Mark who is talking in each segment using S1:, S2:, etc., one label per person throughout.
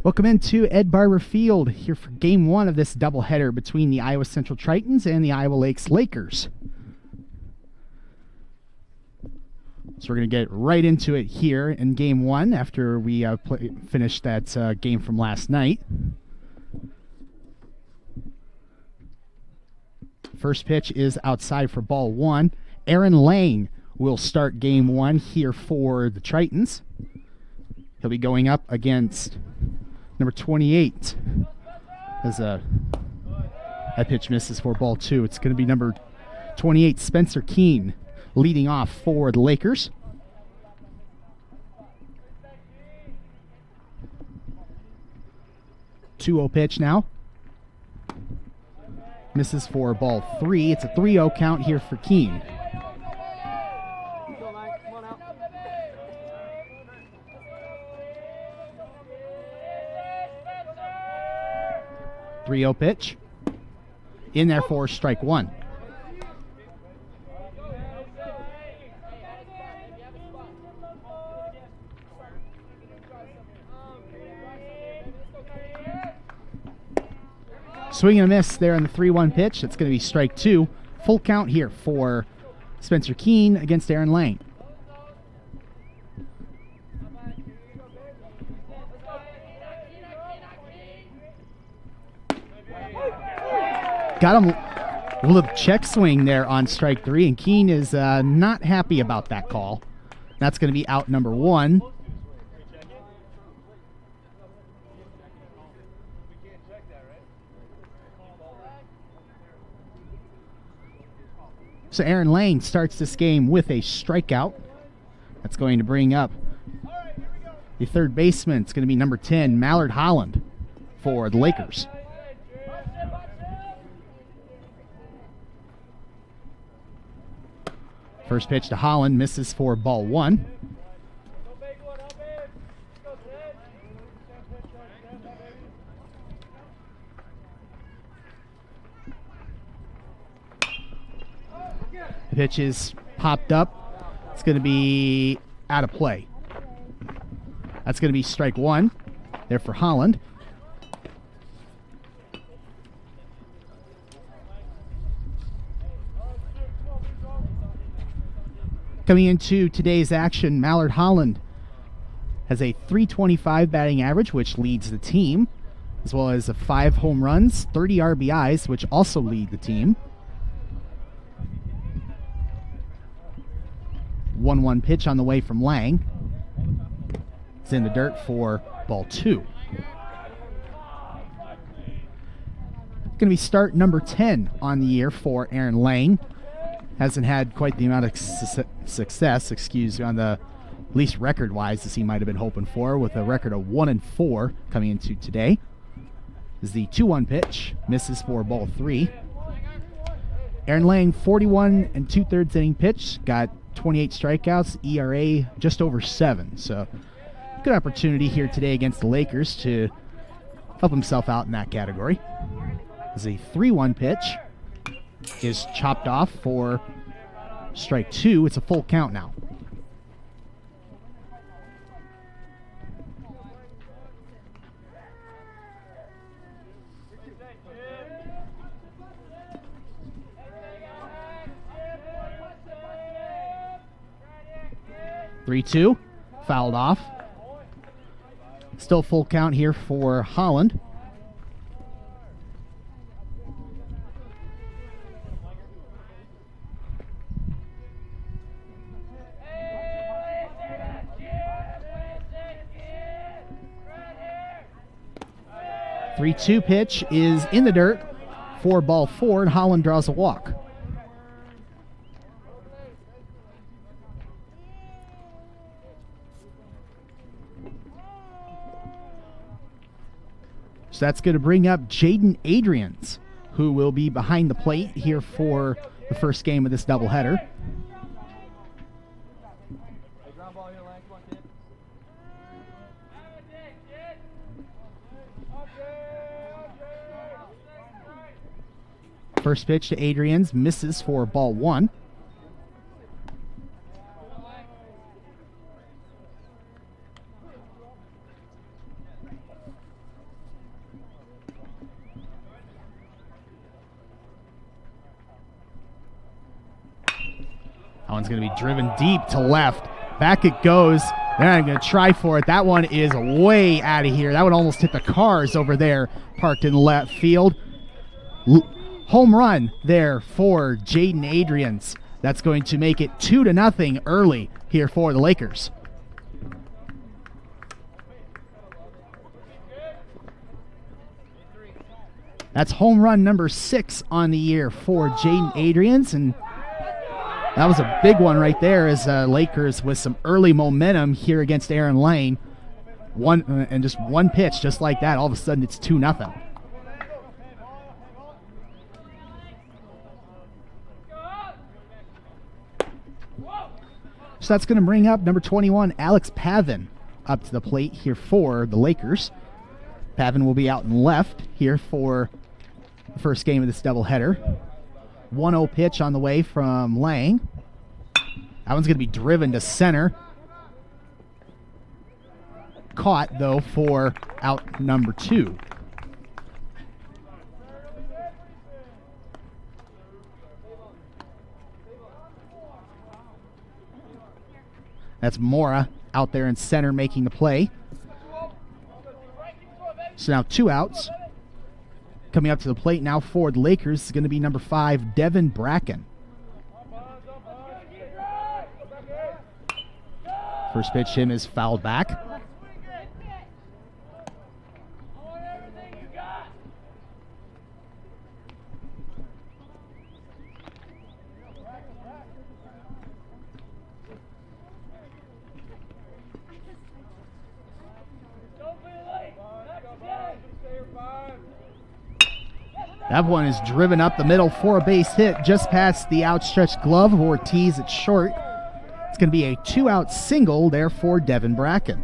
S1: Welcome into Ed Barber Field here for Game 1 of this doubleheader between the Iowa Central Tritons and the Iowa Lakes Lakers. So we're going to get right into it here in Game 1 after we finished that game from last night. First pitch is outside for ball 1. Aaron Lane will start Game 1 here for the Tritons. He'll be going up against number 28. As that pitch misses for ball 2. It's going to be number 28, Spencer Keene, leading off for the Lakers. Two-0 pitch now. Misses for ball 3. It's a 3-0 count here for Keene. Three-0 pitch. In there for strike 1. Swing and a miss there on the 3-1 pitch. That's going to be strike 2. Full count here for Spencer Keene against Aaron Lane. Got him a little check swing there on strike 3, and Keene is not happy about that call. That's going to be out number 1. So Aaron Lane starts this game with a strikeout. That's going to bring up the third baseman. It's going to be number 10, Mallard Holland, for the Lakers. First pitch to Holland, misses for ball 1. The pitch is popped up. It's going to be out of play. That's going to be strike 1 there for Holland. Coming into today's action, Mallard Holland has a .325 batting average, which leads the team, as well as 5 home runs, 30 RBIs, which also lead the team. 1-1 pitch on the way from Lang. It's in the dirt for ball 2. Going to be start number 10 on the year for Aaron Lang. Hasn't had quite the amount of success, on the at least record-wise as he might have been hoping for, with a record of 1-4 coming into today. Is the 2-1 pitch, misses for ball 3. Aaron Lang, 41 2/3 inning pitch, got 28 strikeouts, ERA just over 7. So good opportunity here today against the Lakers to help himself out in that category. Is a 3-1 pitch. Is chopped off for strike 2. It's a full count now. (3-2) fouled off. Still full count here for Holland. (3-2) pitch is in the dirt for ball 4, and Holland draws a walk. So that's going to bring up Jaden Adrians, who will be behind the plate here for the first game of this doubleheader. First pitch to Adrians, misses for ball 1. That one's going to be driven deep to left. Back it goes. They're not going to try for it. That one is way out of here. That one almost hit the cars over there parked in left field. Home run there for Jaden Adrians. That's going to make it 2-0 early here for the Lakers. That's home run number 6 on the year for Jaden Adrians, and that was a big one right there as Lakers with some early momentum here against Aaron Lane. Just one pitch, just like that, all of a sudden it's 2-0. So that's going to bring up number 21, Alex Pavan, up to the plate here for the Lakers. Pavan will be out in left here for the first game of this doubleheader. 1-0 pitch on the way from Lang. That one's going to be driven to center. Caught, though, for out number 2. That's Mora out there in center making the play. So now 2 outs. Coming up to the plate now for the Lakers is going to be number 5, Devon Bracken. First pitch him is fouled back. That one is driven up the middle for a base hit just past the outstretched glove of Ortiz at short. It's going to be a 2-out single there for Devon Bracken.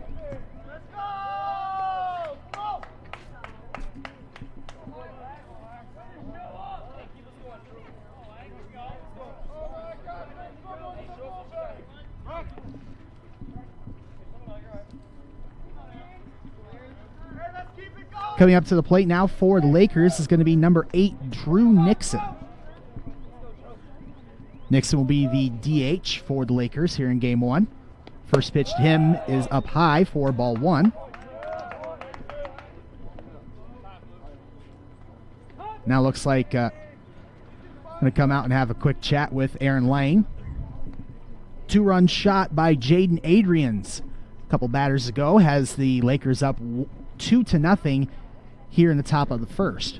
S1: Coming up to the plate now for the Lakers is going to be number 8, Drew Nixon. Nixon will be the DH for the Lakers here in Game 1. First pitch to him is up high for ball 1. Now looks like I'm going to come out and have a quick chat with Aaron Lang. 2-run shot by Jaden Adrians a couple batters ago has the Lakers up 2-0 here in the top of the first.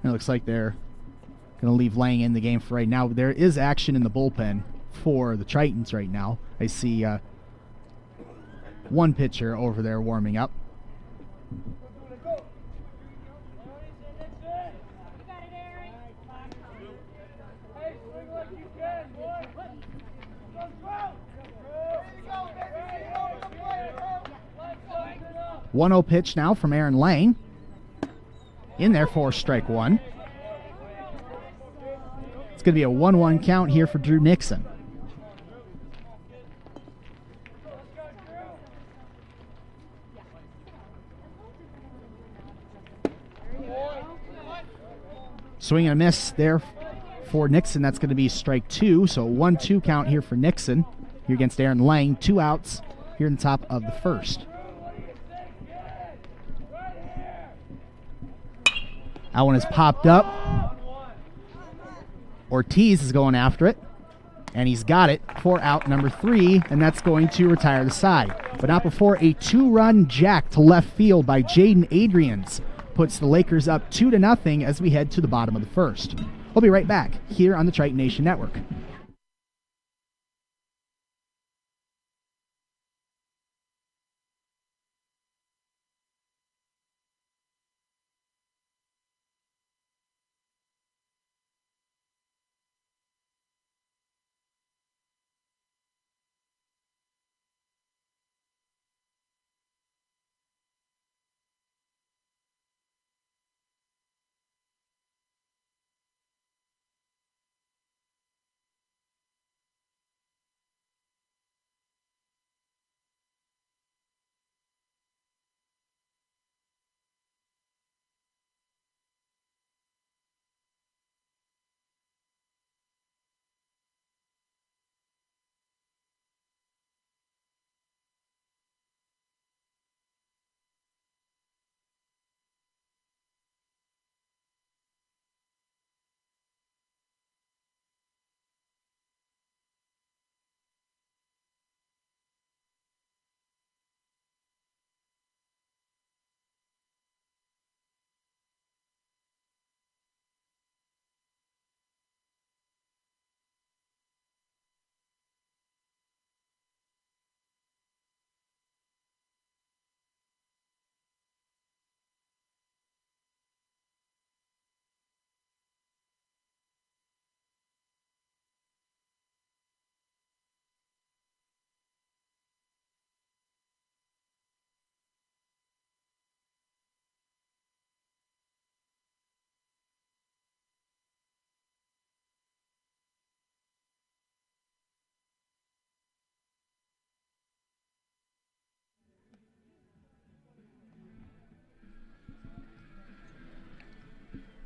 S1: It looks like they're going to leave Lang in the game for right now. There is action in the bullpen for the Tritons right now. I see one pitcher over there warming up. One 0 pitch now from Aaron Lang. In there for strike 1. It's going to be a 1-1 count here for Drew Nixon. Swing and a miss there for Nixon. That's going to be strike 2. So 1-2 count here for Nixon here against Aaron Lang. 2 outs here in the top of the first. That one has popped up. Ortiz is going after it. And he's got it for out number 3. And that's going to retire the side. But not before a 2-run jack to left field by Jaden Adrians puts the Lakers up 2-0 as we head to the bottom of the first. We'll be right back here on the Triton Nation Network.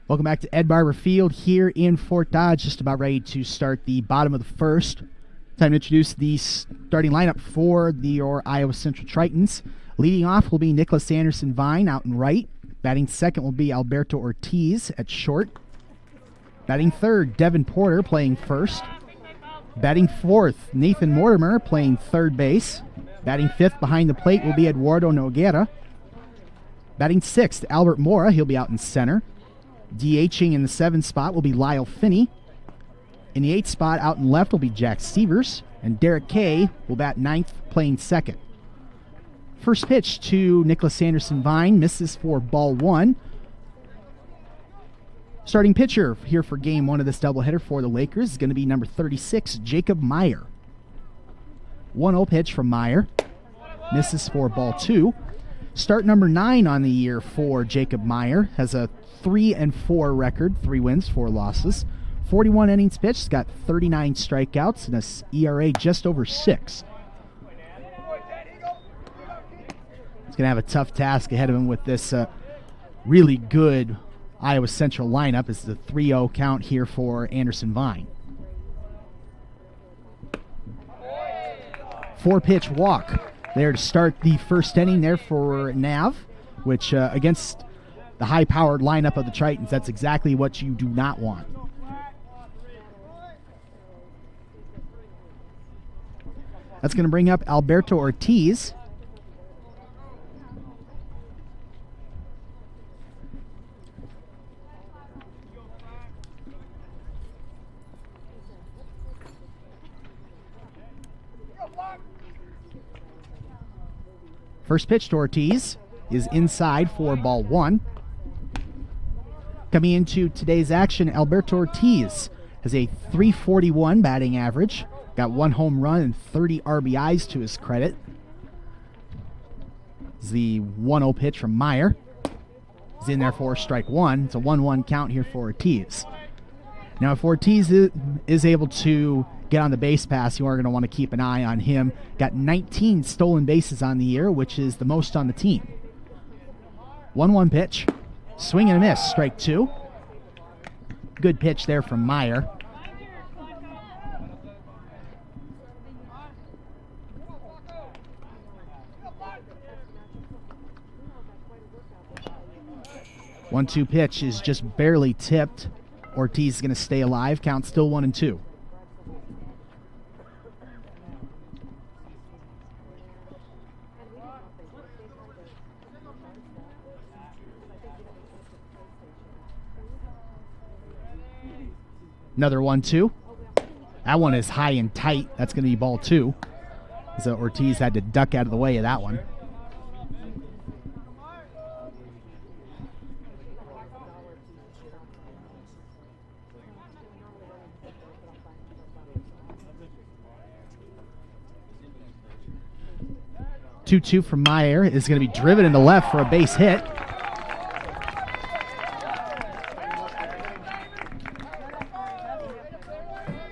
S1: Welcome back to Ed Barber Field here in Fort Dodge. Just about ready to start the bottom of the first. Time to introduce the starting lineup for your Iowa Central Tritons. Leading off will be Nicholas Anderson Vine out in right. Batting second will be Alberto Ortiz at short. Batting third, Devon Porter playing first. Batting fourth, Nathan Mortimer playing third base. Batting fifth behind the plate will be Eduardo Noguera. Batting sixth, Albert Mora. He'll be out in center. DHing in the 7th spot will be Lyle Finney. In the 8th spot, out in left, will be Jack Severs. And Derek Kay will bat 9th, playing second. First pitch to Nicholas Anderson Vine, misses for ball 1. Starting pitcher here for game 1 of this doubleheader for the Lakers is going to be number 36, Jacob Meyer. 1-0 pitch from Meyer, misses for ball 2. Start number 9 on the year for Jacob Meyer, has a 3-4 record, 3 wins, 4 losses. 41 innings pitched, got 39 strikeouts, and a ERA just over 6. He's going to have a tough task ahead of him with this really good Iowa Central lineup. It's the 3-0 count here for Anderson Vine. 4-pitch walk there to start the first inning there for Nav, which against the high-powered lineup of the Tritons, that's exactly what you do not want. That's going to bring up Alberto Ortiz. First pitch to Ortiz is inside for ball 1. Coming into today's action, Alberto Ortiz has a .341 batting average, got 1 home run and 30 RBIs to his credit. This is the 1-0 pitch from Meyer. He's in there for strike 1. It's a 1-1 count here for Ortiz. Now, if Ortiz is able to get on the base pass, you are going to want to keep an eye on him. Got 19 stolen bases on the year, which is the most on the team. 1-1 pitch. Swing and a miss, strike 2. Good pitch there from Meyer. One-two pitch is just barely tipped. Ortiz is going to stay alive. Count still 1-2. Another 1-2. That one is high and tight. That's going to be ball 2. So Ortiz had to duck out of the way of that one. Two from Meyer is going to be driven into left for a base hit.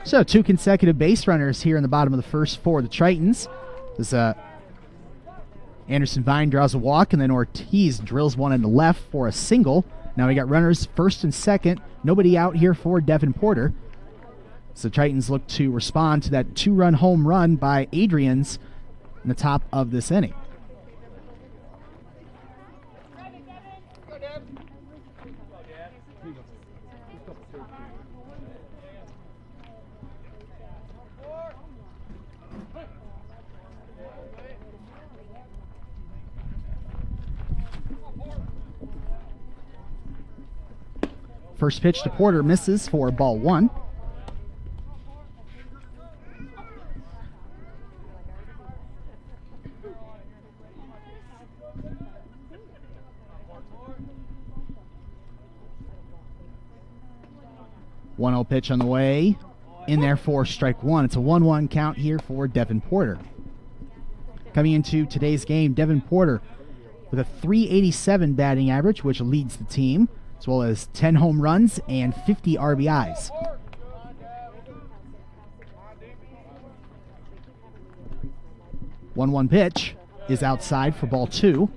S1: So 2 consecutive base runners here in the bottom of the first for the Tritons. This Anderson Vine draws a walk, and then Ortiz drills one into left for a single. Now we got runners first and second. Nobody out here for Devon Porter. So the Tritons look to respond to that 2-run home run by Adrians in the top of this inning. First pitch to Porter misses for ball 1. One-0 pitch on the way. In there for strike 1. It's a 1-1 count here for Devon Porter. Coming into today's game, Devon Porter with a .387 batting average, which leads the team, as well as 10 home runs and 50 RBIs. One pitch is outside for ball 2.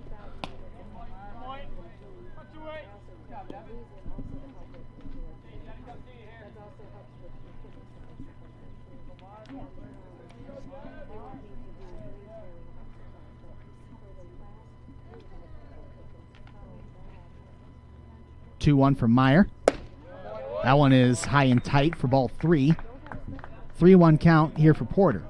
S1: 2-1 from Meyer. That one is high and tight for ball 3. 3-1 count here for Porter.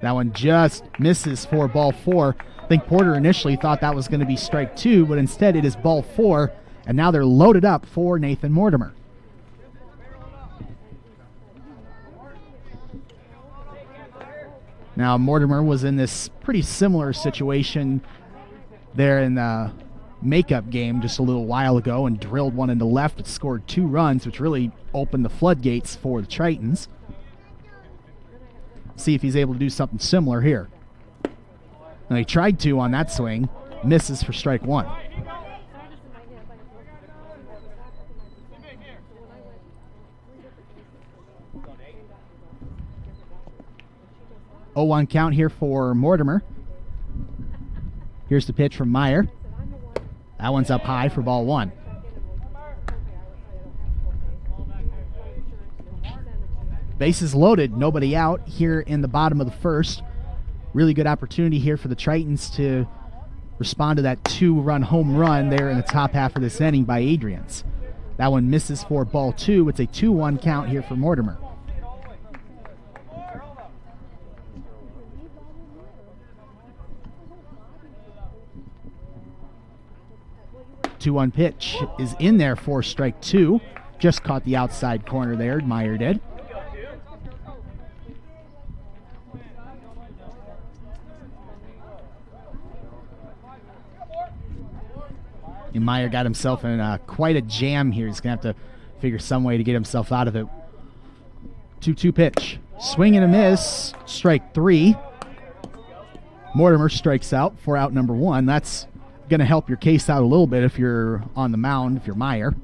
S1: That one just misses for ball 4. I think Porter initially thought that was going to be strike 2, but instead it is ball 4, and now they're loaded up for Nathan Mortimer. Now Mortimer was in this pretty similar situation there in the makeup game just a little while ago and drilled one into left and scored 2 runs, which really opened the floodgates for the Tritons. See if he's able to do something similar here. Now he tried to on that swing, misses for strike 1. Oh, 1 count here for Mortimer. Here's the pitch from Meyer. That one's up high for ball 1. Bases loaded, nobody out here in the bottom of the first. Really good opportunity here for the Tritons to respond to that 2-run home run there in the top half of this inning by Adrians. That one misses for ball 2. It's a 2-1 count here for Mortimer. Two-1 pitch is in there for strike 2. Just caught the outside corner there, Meyer did. And Meyer got himself in quite a jam here. He's going to have to figure some way to get himself out of it. 2-2 pitch. Swing and a miss. Strike 3. Mortimer strikes out for out number 1. That's going to help your case out a little bit if you're on the mound, if you're Meyer.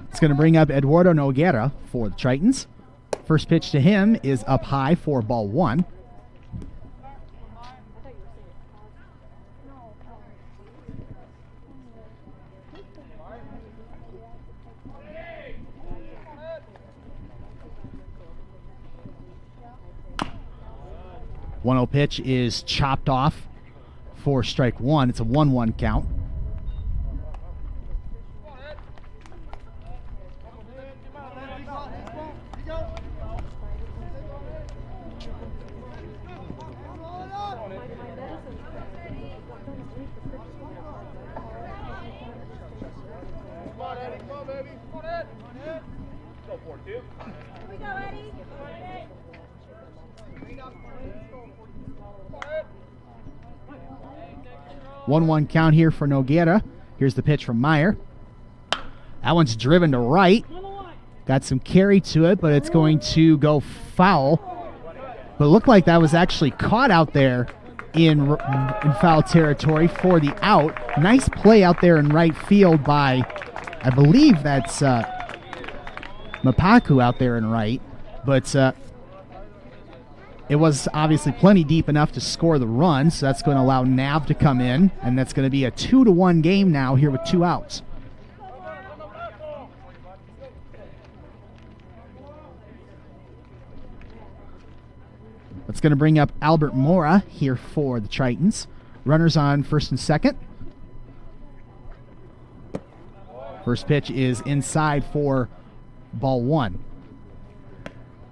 S1: It's going to bring up Eduardo Noguera for the Tritons. First pitch to him is up high for ball 1. One 0 pitch is chopped off for strike 1. It's a 1-1 count. One count here for Noguera. Here's the pitch from Meyer. That one's driven to right. Got some carry to it, but it's going to go foul. But it looked like that was actually caught out there in foul territory for the out. Nice play out there in right field by, I believe that's Mapaku out there in right. But it was obviously plenty deep enough to score the run, so that's going to allow Nav to come in, and that's going to be a 2-1 game now here with 2 outs. That's going to bring up Albert Mora here for the Tritons. Runners on first and second. First pitch is inside for ball 1.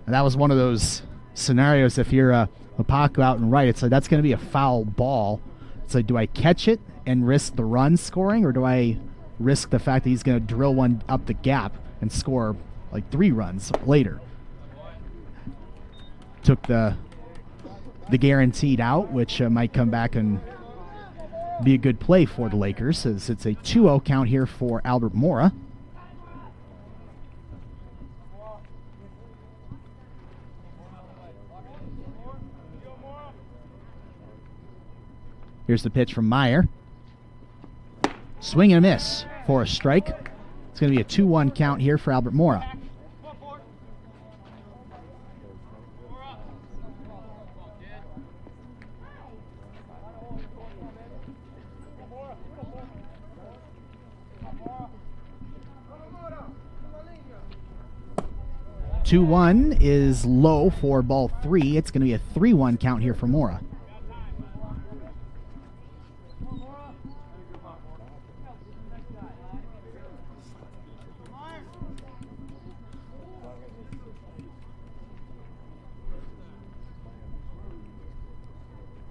S1: And that was one of those scenarios. If you're a Mapaku out and right, it's like that's going to be a foul ball. It's like, do I catch it and risk the run scoring, or do I risk the fact that he's going to drill one up the gap and score like 3 runs later? Took the guaranteed out, which might come back and be a good play for the Lakers, as it's a 2-0 count here for Albert Mora. Here's the pitch from Meyer. Swing and a miss for a strike. It's going to be a 2-1 count here for Albert Mora. Two-1 is low for ball 3. It's going to be a 3-1 count here for Mora.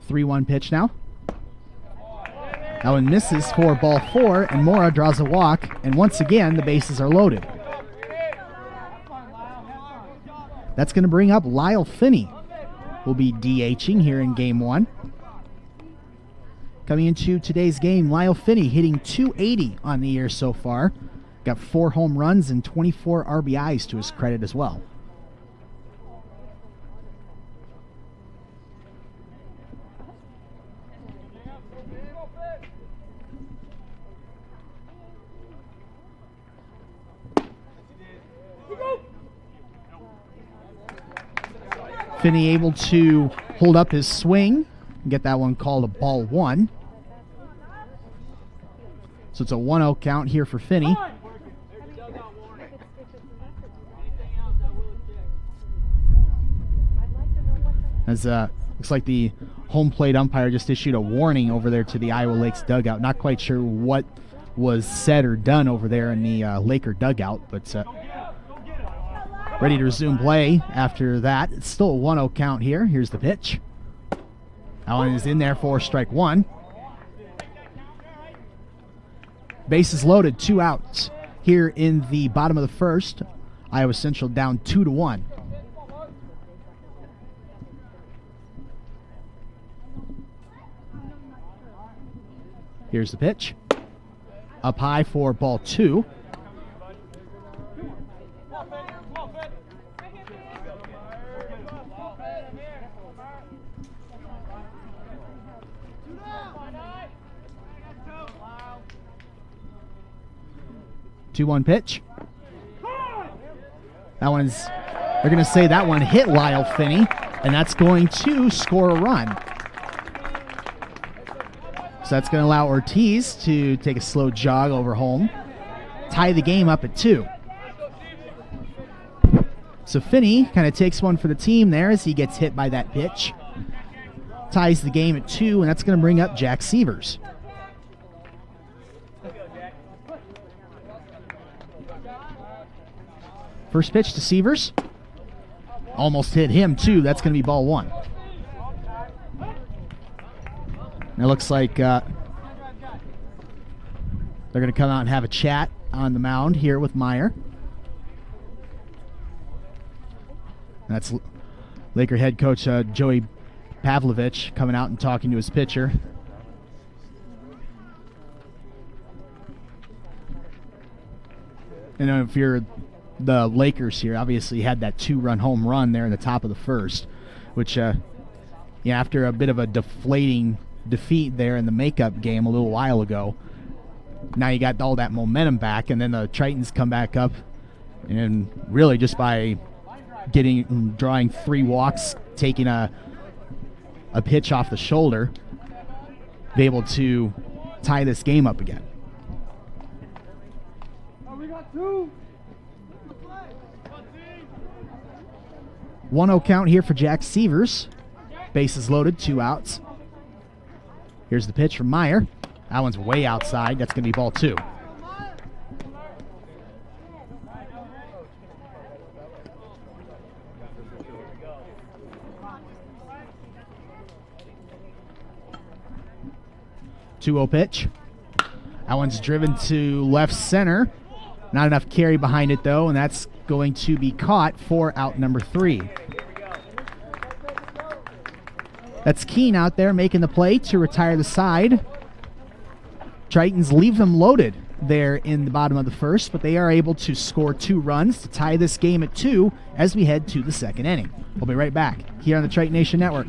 S1: Three-one pitch now. That one misses for ball 4, and Mora draws a walk, and once again the bases are loaded. That's going to bring up Lyle Finney. Will be DHing here in game 1. Coming into today's game, Lyle Finney hitting .280 on the year so far. Got 4 home runs and 24 RBIs to his credit as well. Finney able to hold up his swing and get that one called a ball 1. So it's a 1-0 count here for Finney. As looks like the home plate umpire just issued a warning over there to the Iowa Lakes dugout. Not quite sure what was said or done over there in the Laker dugout, but ready to resume play after that. It's still a 1-0 count here. Here's the pitch. That one is in there for strike 1. Bases loaded, 2 outs here in the bottom of the first. Iowa Central down 2-1. Here's the pitch. Up high for ball 2. Two-one pitch. That one's, they're going to say that one hit Lyle Finney, and that's going to score a run. So that's going to allow Ortiz to take a slow jog over home, tie the game up at 2. So Finney kind of takes one for the team there as he gets hit by that pitch. Ties the game at 2, and that's going to bring up Jack Sievers. First pitch to Sievers. Almost hit him, too. That's going to be ball 1. And it looks like they're going to come out and have a chat on the mound here with Meyer. And that's Laker head coach Joey Pavlovich coming out and talking to his pitcher. And if you're the Lakers here, obviously had that 2-run home run there in the top of the first, which after a bit of a deflating defeat there in the makeup game a little while ago, now you got all that momentum back, and then the Tritons come back up, and really just by drawing 3 walks, taking a pitch off the shoulder, be able to tie this game up again. We got 2. 1-0 count here for Jack Sievers. Bases loaded, 2 outs. Here's the pitch from Meyer. That one's way outside. That's going to be ball 2. Two-0 pitch. That one's driven to left center. Not enough carry behind it, though, and that's going to be caught for out number 3. That's Keene out there making the play to retire the side. Tritons leave them loaded there in the bottom of the first, but they are able to score 2 runs to tie this game at 2 as we head to the second inning. We'll be right back here on the Triton Nation Network.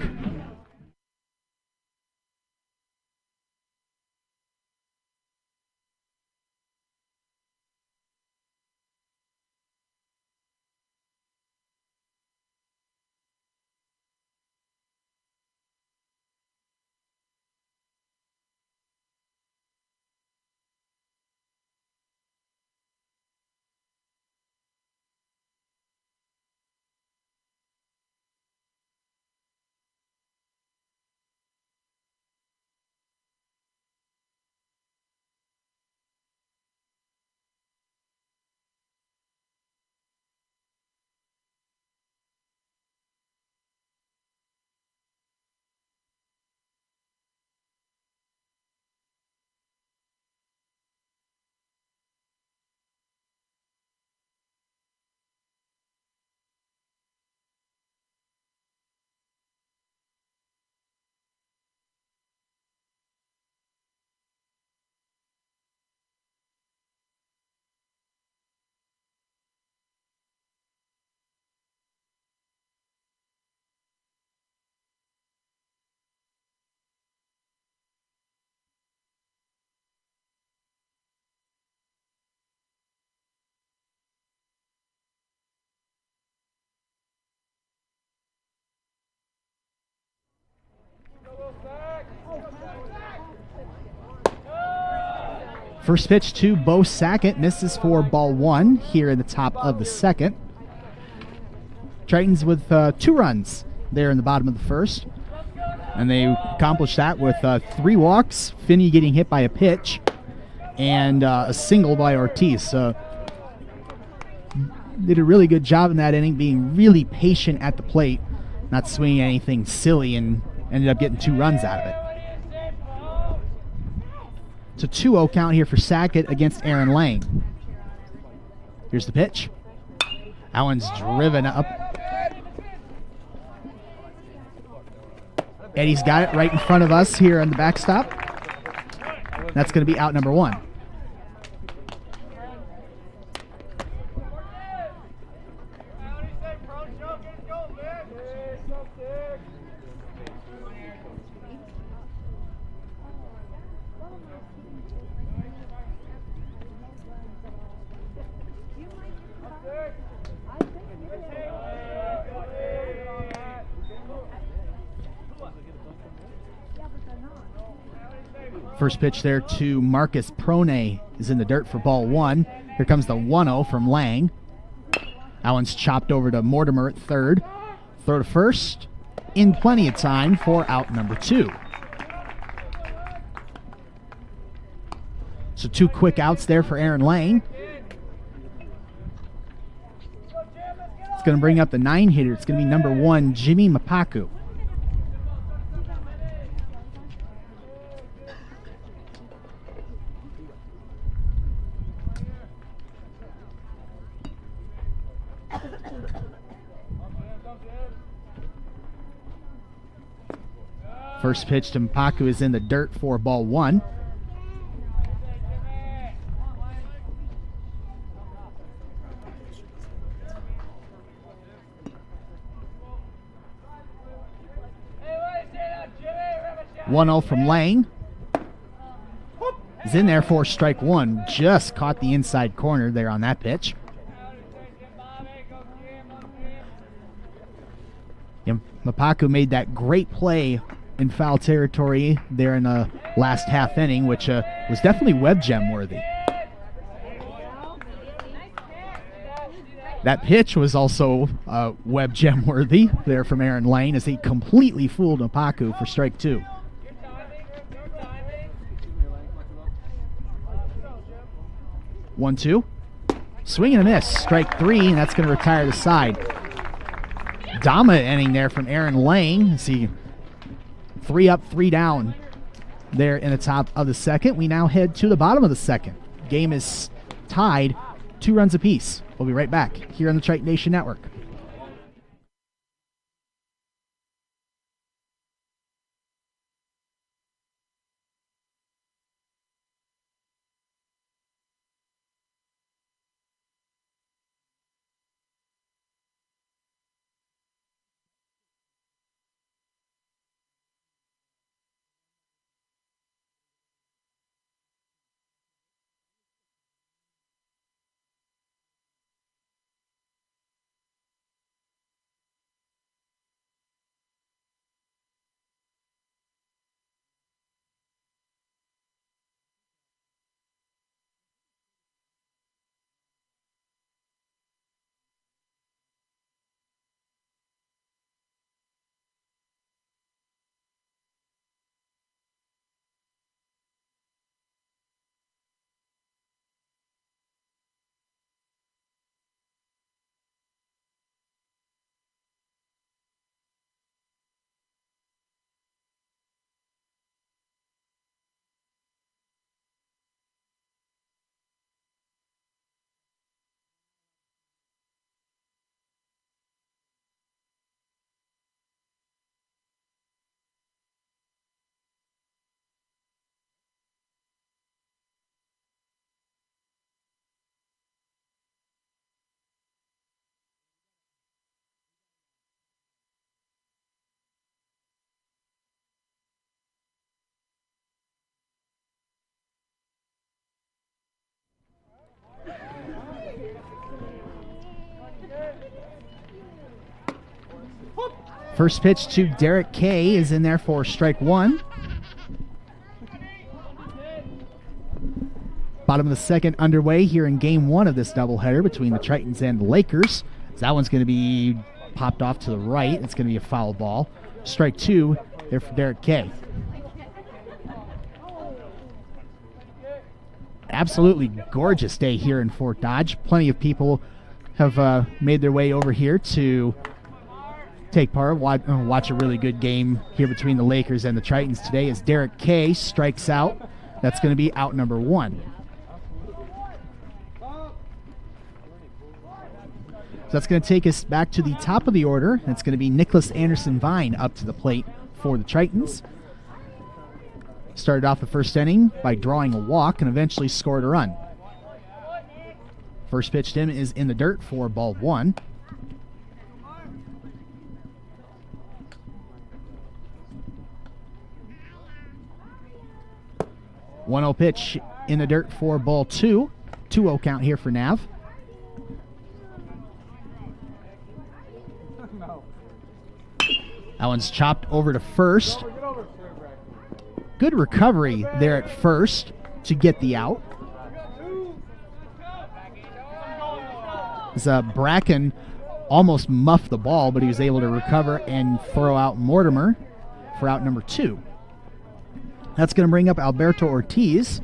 S1: First pitch to Bo Sackett, misses for ball 1 here in the top of the second. Tritons with 2 runs there in the bottom of the first. And they accomplished that with 3 walks, Finney getting hit by a pitch, and a single by Ortiz. So did a really good job in that inning, being really patient at the plate, not swinging anything silly, and ended up getting 2 runs out of it. It's a 2-0 count here for Sackett against Aaron Lang. Here's the pitch. That one's driven up. Eddie's got it right in front of us here on the backstop. That's going to be out number 1. First pitch there to Marcus Prone is in the dirt for ball 1. Here comes the 1-0 from Lang. That one's chopped over to Mortimer at third. Throw to first, in plenty of time for out number 2. So 2 quick outs there for Aaron Lang. It's going to bring up the 9 hitter. It's going to be number 1, Jimmy Mapaku. First pitch to Mapaku is in the dirt for ball 1. One 0 from Lang. Is in there for strike 1. Just caught the inside corner there on that pitch. Mapaku made that great play in foul territory there in the last half inning, which was definitely web gem worthy. That pitch was also web gem worthy there from Aaron Lang, as he completely fooled Mapaku for strike 2. One, 2. Swing and a miss. Strike 3, and that's going to retire the side. Dominant inning there from Aaron Lang. See, 3 up, 3 down there in the top of the second. We now head to the bottom of the second. Game is tied, 2 runs apiece. We'll be right back here on the Triton Nation Network. First pitch to Derek Kay is in there for strike 1. Bottom of the second underway here in game one of this doubleheader between the Tritons and the Lakers. That one's going to be popped off to the right. It's going to be a foul ball. Strike two there for Derek Kay. Absolutely gorgeous day here in Fort Dodge. Plenty of people have made their way over here to take part, watch a really good game here between the Lakers and the Tritons today as Derek Kay strikes out. That's going to be out number one. So that's going to take us back to the top of the order. It's going to be Nicholas Anderson-Vine up to the plate for the Tritons. Started off the first inning by drawing a walk and eventually scored a run. First pitch to him is in the dirt for ball one. One-0 pitch in the dirt for ball two. 2-0 count here for Nav. That one's chopped over to first. Good recovery there at first to get the out. As Bracken almost muffed the ball, but he was able to recover and throw out Mortimer for out number two. That's going to bring up Alberto Ortiz.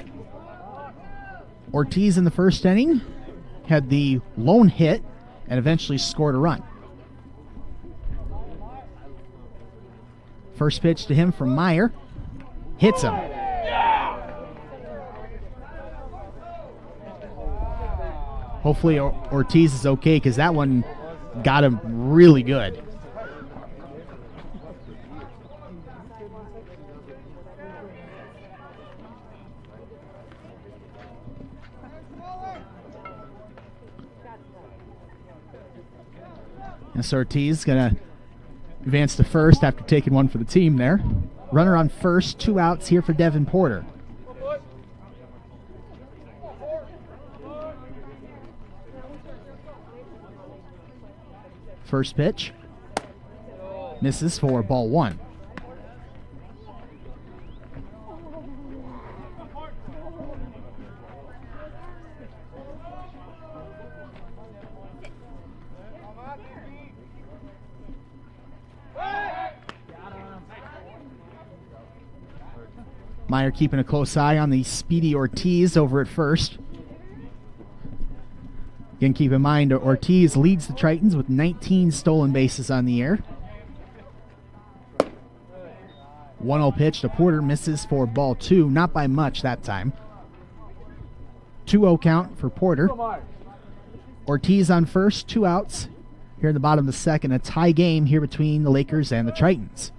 S1: Ortiz in the first inning had the lone hit and eventually scored a run. First pitch to him from Meyer. Hits him. Hopefully Ortiz is okay because that one got him really good. And so Ortiz is going to advance to first after taking one for the team there. Runner on first, 2 outs here for Devon Porter. First pitch. Misses for ball one. Meyer keeping a close eye on the speedy Ortiz over at first. Again, keep in mind, Ortiz leads the Tritons with 19 stolen bases on the year. 1-0 pitch to Porter, misses for ball two, not by much that time. 2-0 count for Porter. Ortiz on first, 2 outs. Here in the bottom of the second, a tie game here between the Lakers and the Tritons.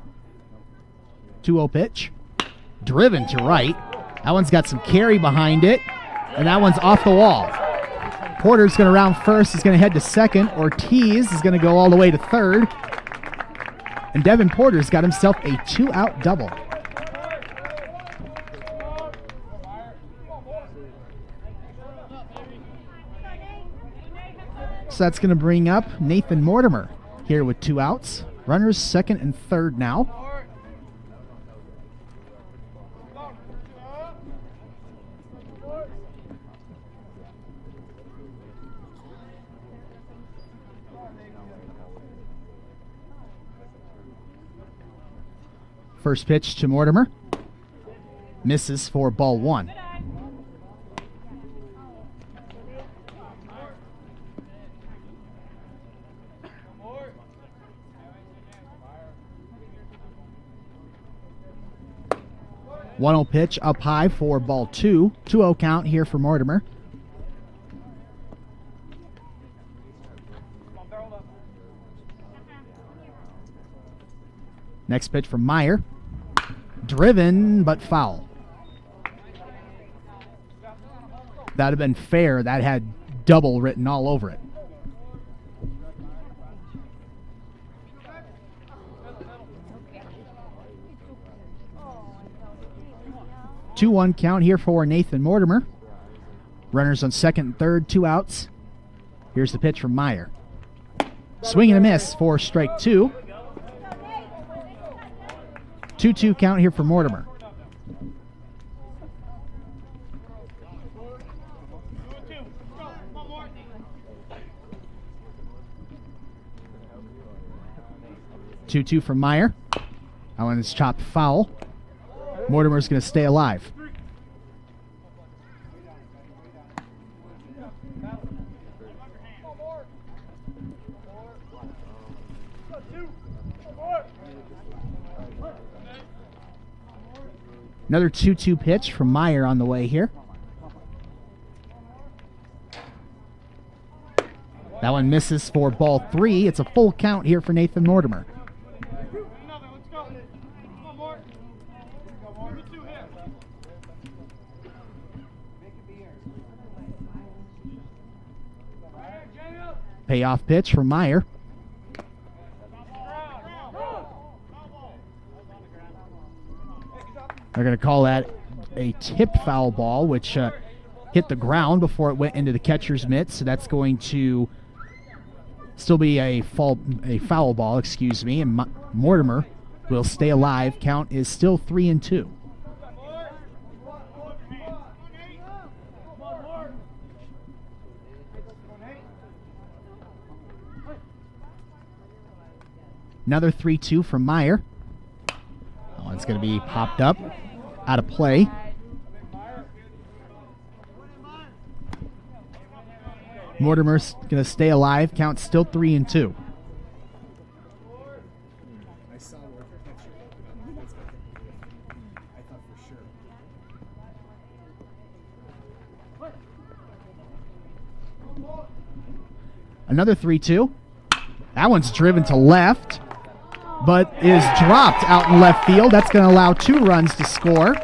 S1: 2-0 pitch. Driven to right. That one's got some carry behind it, and that one's off the wall. Porter's going to round first. He's going to head to second. Ortiz is going to go all the way to third. And Devon Porter's got himself a 2-out double. So that's going to bring up Nathan Mortimer here with 2 outs. Runners second and third now. First pitch to Mortimer. Misses for ball one. One-0 pitch up high for ball two. 2-0 count here for Mortimer. Next pitch from Meyer. Driven, but foul. That would have been fair. That had double written all over it. Two 2-1 count here for Nathan Mortimer. Runners on second and third, 2 outs. Here's the pitch from Meyer. Swing and a miss for strike two. 2-2 count here for Mortimer. 2-2 from Meyer. That one is chopped foul. Mortimer's going to stay alive. Another 2-2 pitch from Meyer on the way here. That one misses for ball 3. It's a full count here for Nathan Mortimer. Payoff pitch from Meyer. They're going to call that a tipped foul ball, which hit the ground before it went into the catcher's mitts. So that's going to still be a foul ball, excuse me, and Mortimer will stay alive. Count is still 3-2. Another 3-2 from Meyer. That one's going to be popped up, out of play. Mortimer's going to stay alive. Count still 3-2. Another 3-2. That one's driven to left, but is dropped out in left field. That's going to allow 2 runs to score.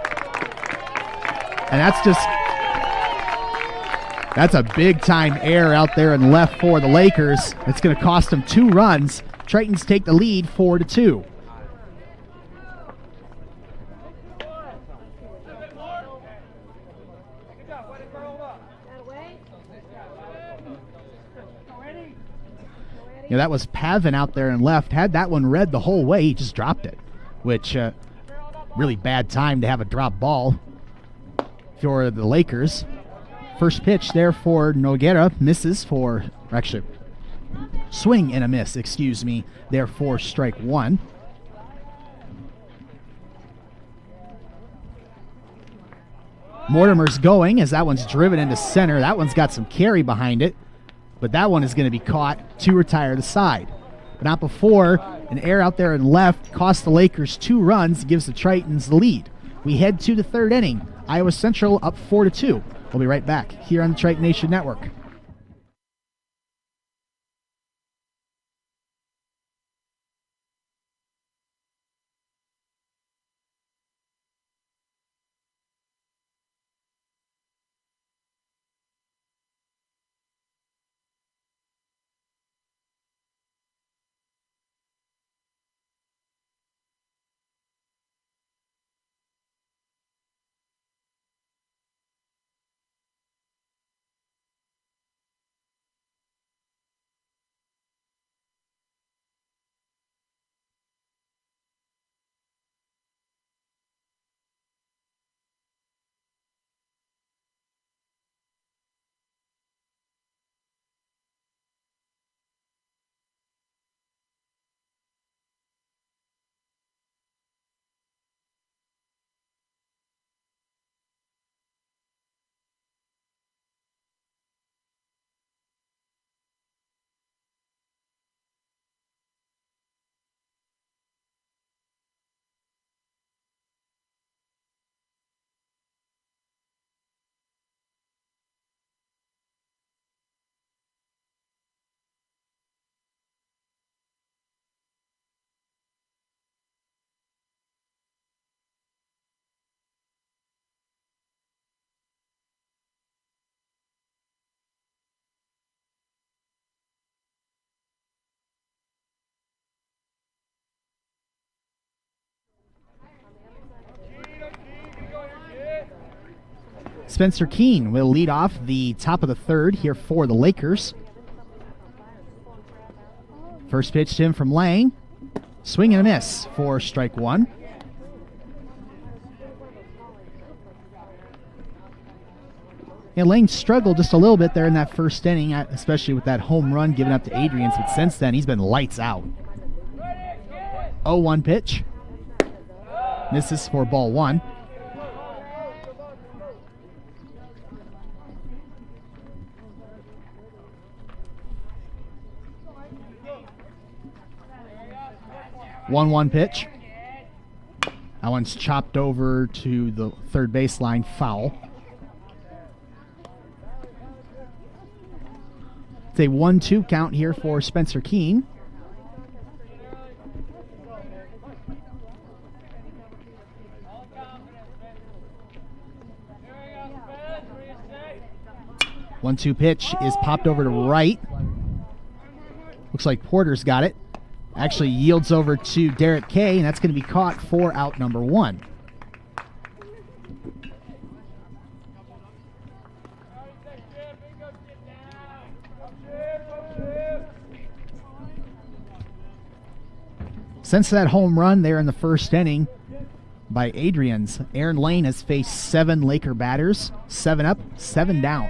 S1: And that's a big-time error out there in left for the Lakers. It's going to cost them 2 runs. Tritons take the lead 4-2. You know, that was Pavan out there and left. Had that one read the whole way, he just dropped it, which really bad time to have a drop ball for the Lakers. First pitch there for Noguera, misses for, actually, swing and a miss, excuse me, there for strike 1. Mortimer's going as that one's driven into center. That one's got some carry behind it, but that one is going to be caught to retire the side. But not before an error out there and left cost the Lakers 2 runs, gives the Tritons the lead. We head to the 3rd inning. Iowa Central up 4-2. We'll be right back here on the Triton Nation Network. Spencer Keene will lead off the top of the 3rd here for the Lakers. First pitch to him from Lang. Swing and a miss for strike 1. And Lang struggled just a little bit there in that first inning, especially with that home run given up to Adrians, but since then he's been lights out. 0-1 pitch. Misses for ball 1. One pitch. That one's chopped over to the third baseline, foul. It's a 1-2 count here for Spencer Keene. One-two pitch is popped over to right. Looks like Porter's got it. Actually yields over to Derek Kay, and that's going to be caught for out number 1. Since that home run there in the first inning by Adrians, Aaron Lane has faced 7 Laker batters, 7 up, 7 down.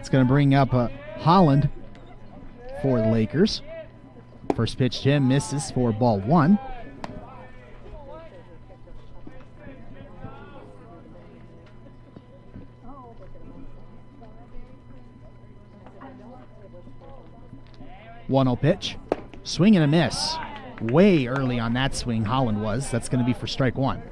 S1: It's going to bring up Holland for the Lakers. First pitch to him misses for ball 1. One-zero pitch. Swing and a miss. Way early on that swing, Holland was. That's going to be for strike 1.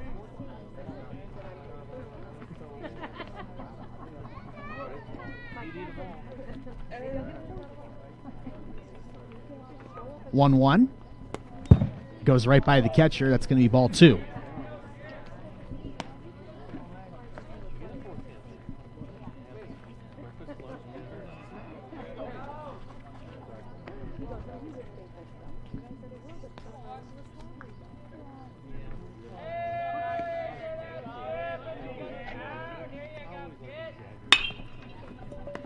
S1: One. Goes right by the catcher. That's going to be ball 2.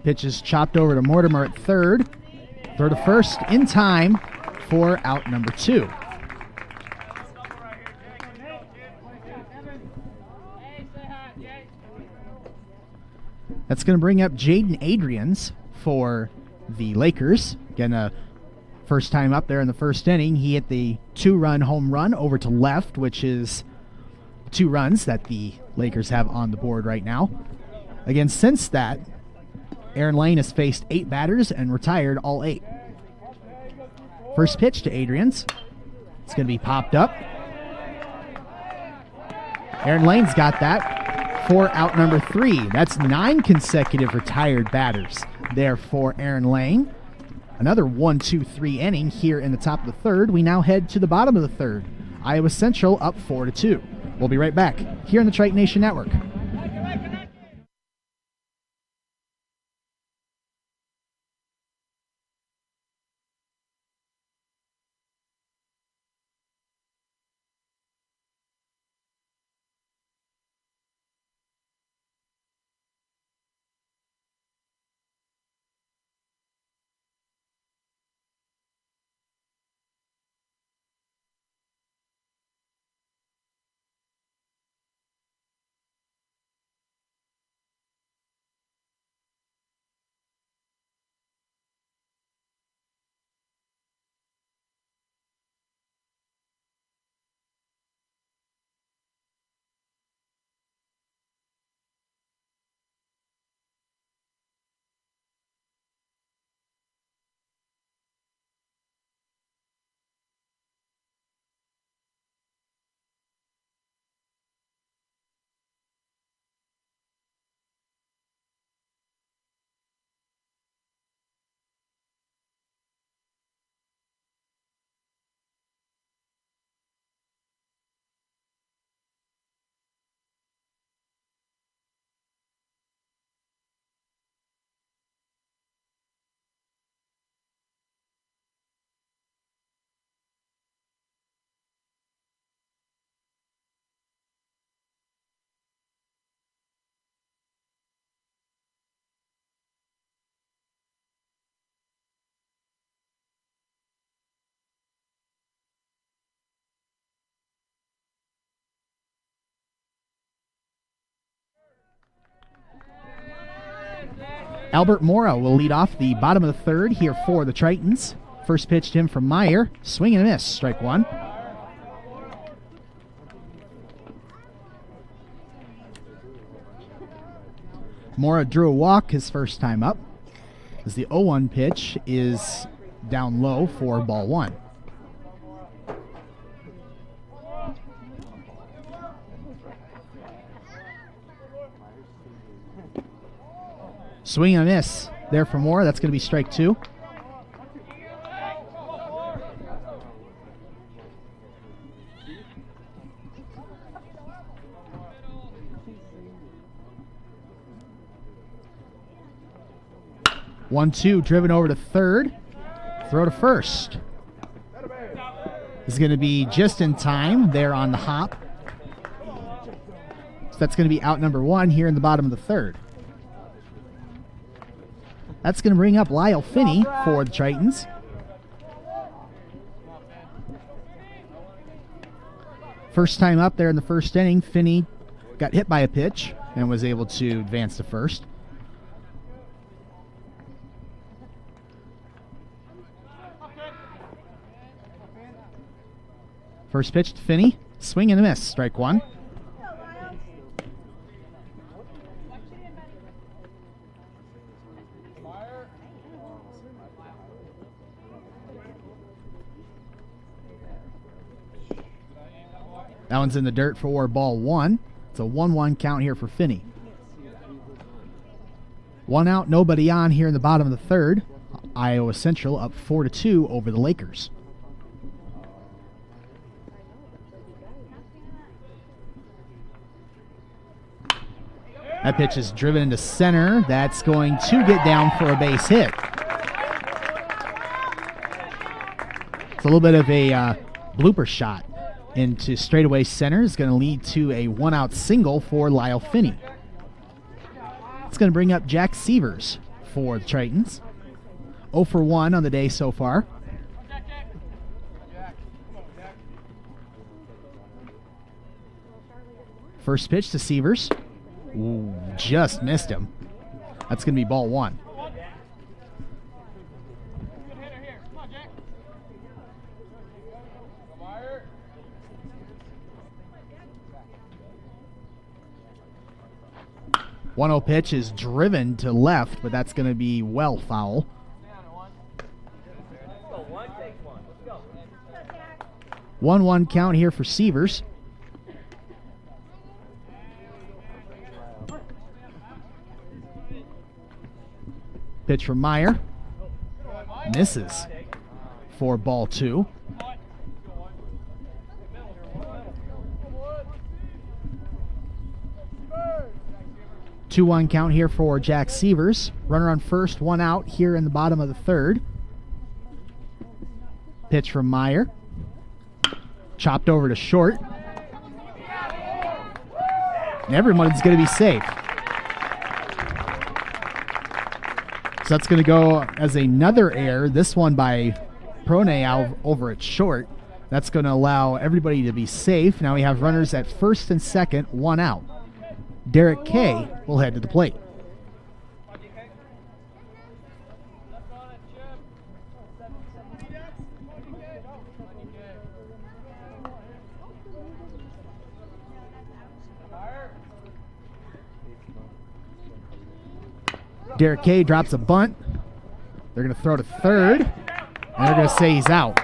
S1: Pitch is chopped over to Mortimer at third. Throw to first in time for out number 2. That's going to bring up Jaden Adrians for the Lakers. Again, first time up there in the first inning. He hit the 2-run home run over to left, which is 2 runs that the Lakers have on the board right now. Again, since that, Aaron Lane has faced 8 batters and retired all 8. First pitch to Adrians. It's going to be popped up. Aaron Lane's got that for out number 3. That's 9 consecutive retired batters there for Aaron Lane. Another 1-2-3 inning here in the top of the third. We now head to the bottom of the third. Iowa Central up 4-2. We'll be right back here on the Triton Nation Network. Albert Mora will lead off the bottom of the third here for the Tritons. First pitch to him from Meyer. Swing and a miss. Strike one. Mora drew a walk his first time up, as the 0-1 pitch is down low for ball one. Swing and a miss there for Mora. That's going to be strike two. One-two, driven over to third. Throw to first. This is going to be just in time there on the hop. So that's going to be out number one here in the bottom of the third. That's going to bring up Lyle Finney for the Tritons. First time up there in the first inning, Finney got hit by a pitch and was able to advance to first. First pitch to Finney. Swing and a miss. Strike one. That one's in the dirt for ball one. It's a 1-1 count here for Finney. One out, nobody on here in the bottom of the third. Iowa Central up 4-2 over the Lakers. That pitch is driven into center. That's going to get down for a base hit. It's a little bit of a blooper shot into straightaway center. It's going to lead to a one-out single for Lyle Finney. It's going to bring up Jack Sievers for the Tritons. 0 for 1 on the day so far. First pitch to Sievers. Ooh, just missed him. That's going to be ball one. One-oh pitch is driven to left, but that's going to be well foul. 1-1 count here for Sievers. Pitch from Meyer. Misses for ball two. Two-one count here for Jack Sievers. Runner on first, one out here in the bottom of the third. Pitch from Meyer. Chopped over to short. And everyone's going to be safe. So that's going to go as another error, this one by Prone over at short. That's going to allow everybody to be safe. Now we have runners at first and second, one out. Derek Kay will head to the plate. Derek Kay drops a bunt. They're going to throw to third, and they're going to say he's out.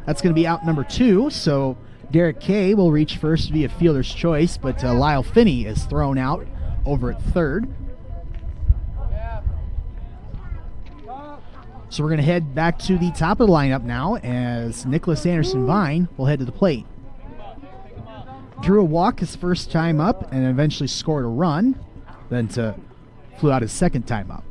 S1: That's going to be out number two, so Derek Kay will reach first via fielder's choice, but Lyle Finney is thrown out over at third. So we're going to head back to the top of the lineup now as Nicholas Anderson Vine will head to the plate. Drew a walk his first time up and eventually scored a run. Then flew out his second time up.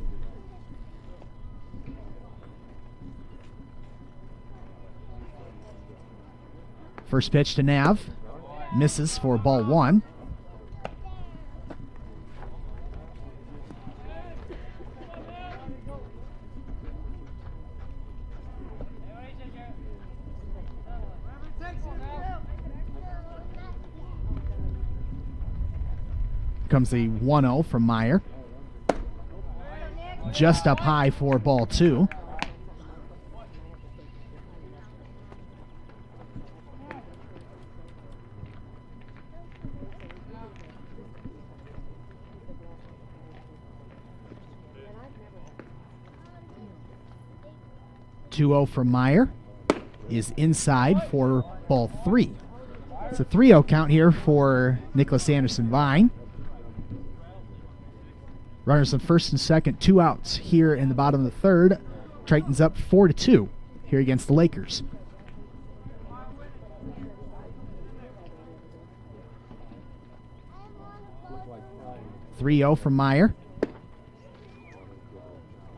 S1: First pitch to Nav. Misses for ball one. Comes a 1-0 from Meyer. just up high for ball 2. Two-0 from Meyer is inside for ball 3. It's a 3-0 count here for Nicholas Anderson Vine. Runners on first and second, 2 outs here in the bottom of the third. Tritons up 4-2 here against the Lakers. .3-0 from Meyer.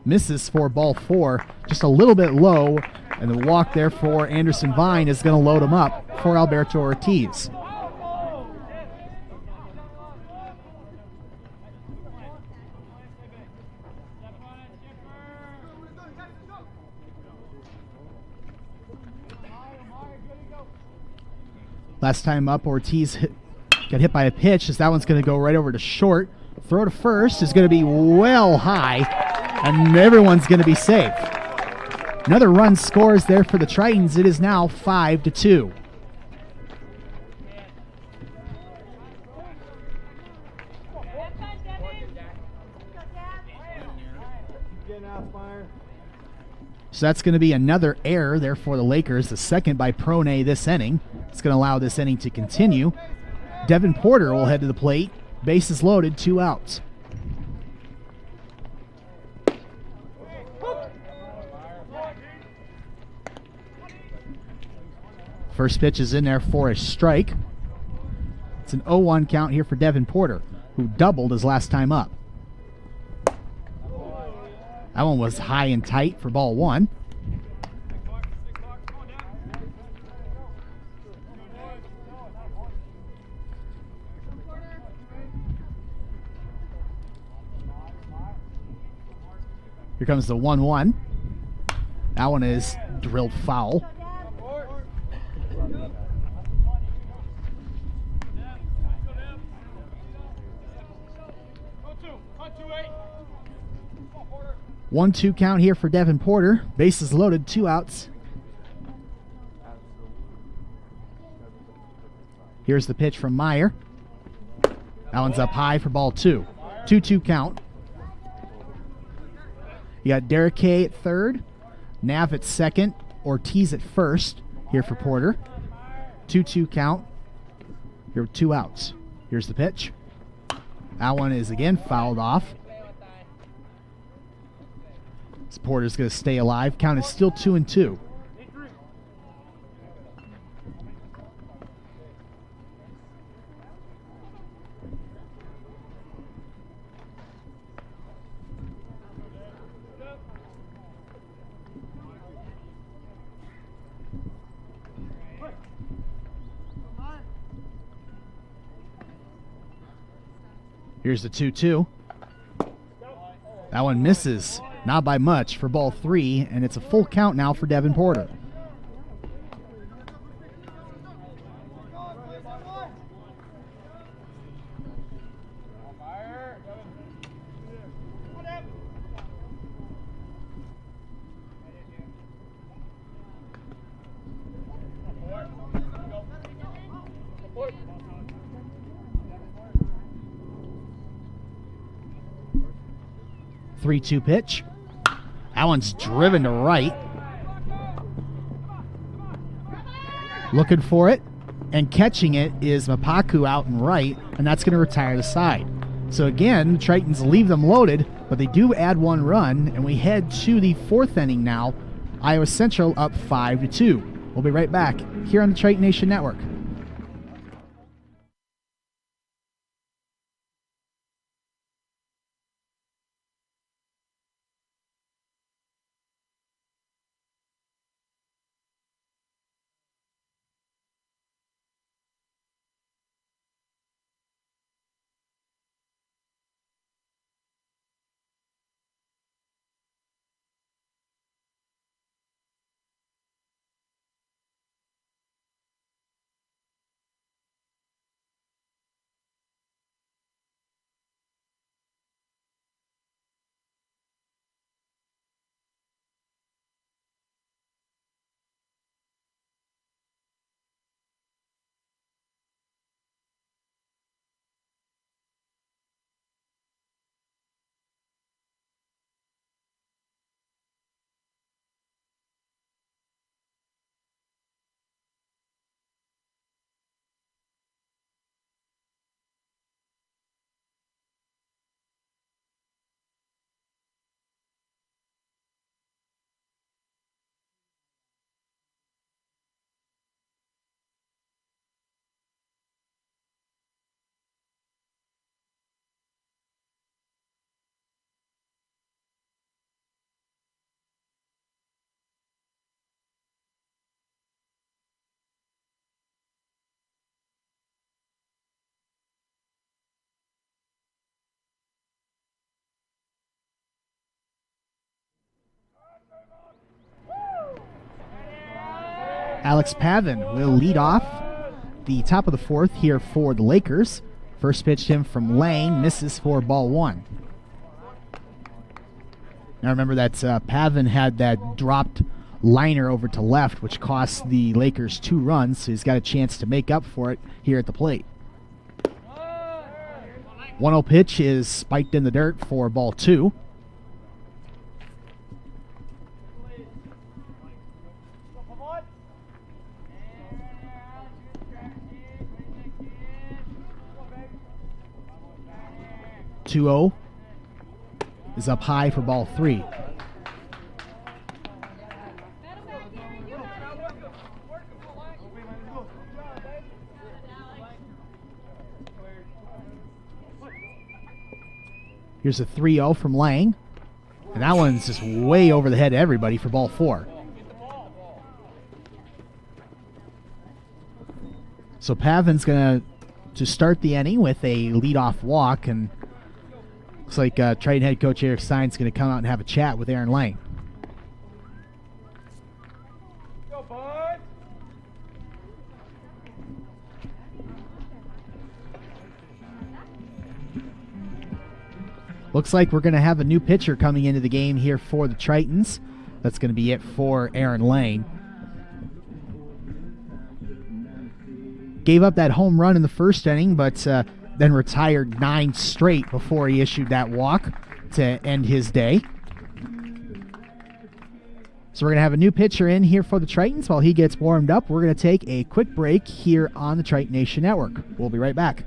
S1: Misses for ball 4, just a little bit low, and the walk there for Anderson Vine is going to load him up for Alberto Ortiz. Last time up, Ortiz got hit by a pitch, as that one's going to go right over to short. Throw to first is going to be well high, and everyone's going to be safe. Another run scores there for the Tritons. It is now 5-2. So that's going to be another error there for the Lakers, the second by Prone this inning. It's going to allow this inning to continue. Devon Porter will head to the plate. Bases loaded, 2 outs. First pitch is in there for a strike. It's an 0-1 count here for Devon Porter, who doubled his last time up. That one was high and tight for ball 1. Here comes the 1-1. That one is drilled foul. One-two count here for Devon Porter. Bases loaded, 2 outs. Here's the pitch from Meyer. That one's up high for ball 2. 2-2 count. You got Derek K at third, Nav at second, Ortiz at first here for Porter. 2-2 count. Here are 2 outs. Here's the pitch. That one is again fouled off. Porter's going to stay alive. Count is still 2-2. Here's the 2-2. That one misses. Not by much for ball 3, and it's a full count now for Devon Porter. Three-two pitch. That one's driven to right. Looking for it, and catching it is Mapaku out and right, and that's going to retire the side. So again, the Tritons leave them loaded, but they do add 1 run, and we head to the 4th inning now. Iowa Central up 5-2. We'll be right back here on the Triton Nation Network. Alex Pavan will lead off the top of the fourth here for the Lakers. First pitch to him from Lang, misses for ball one. Now remember that Pavan had that dropped liner over to left, which cost the Lakers 2 runs, so he's got a chance to make up for it here at the plate. 1-0 pitch is spiked in the dirt for ball 2. Two-0 is up high for ball 3. Here's a 3-0 from Lang. And that one's just way over the head of everybody for ball 4. So Pavan's going to start the inning with a leadoff walk, and looks like Triton head coach Eric Stein's going to come out and have a chat with Aaron Lang. Looks like we're going to have a new pitcher coming into the game here for the Tritons. That's going to be it for Aaron Lang. Gave up that home run in the first inning, but then retired 9 straight before he issued that walk to end his day. So we're going to have a new pitcher in here for the Tritons. While he gets warmed up, we're going to take a quick break here on the Triton Nation Network. We'll be right back.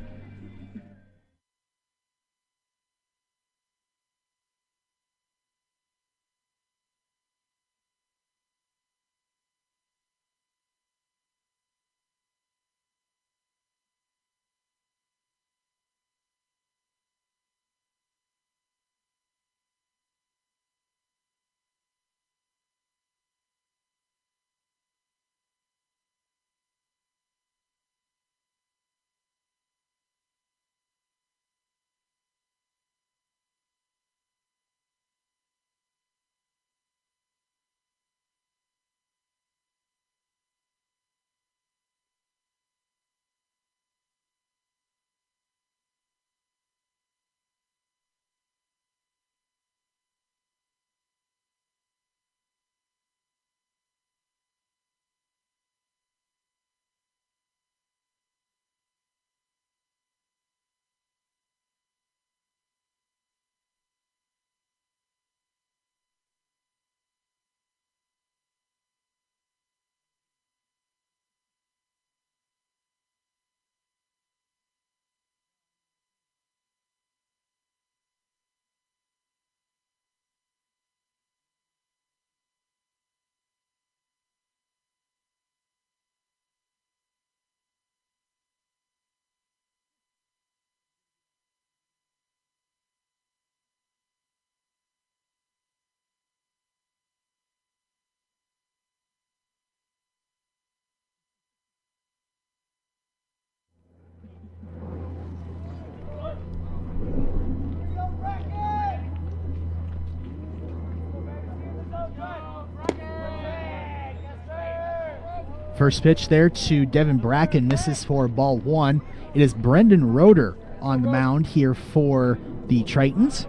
S1: First pitch there to Devon Bracken, misses for ball 1. It is Brendan Rotor on the mound here for the Tritons.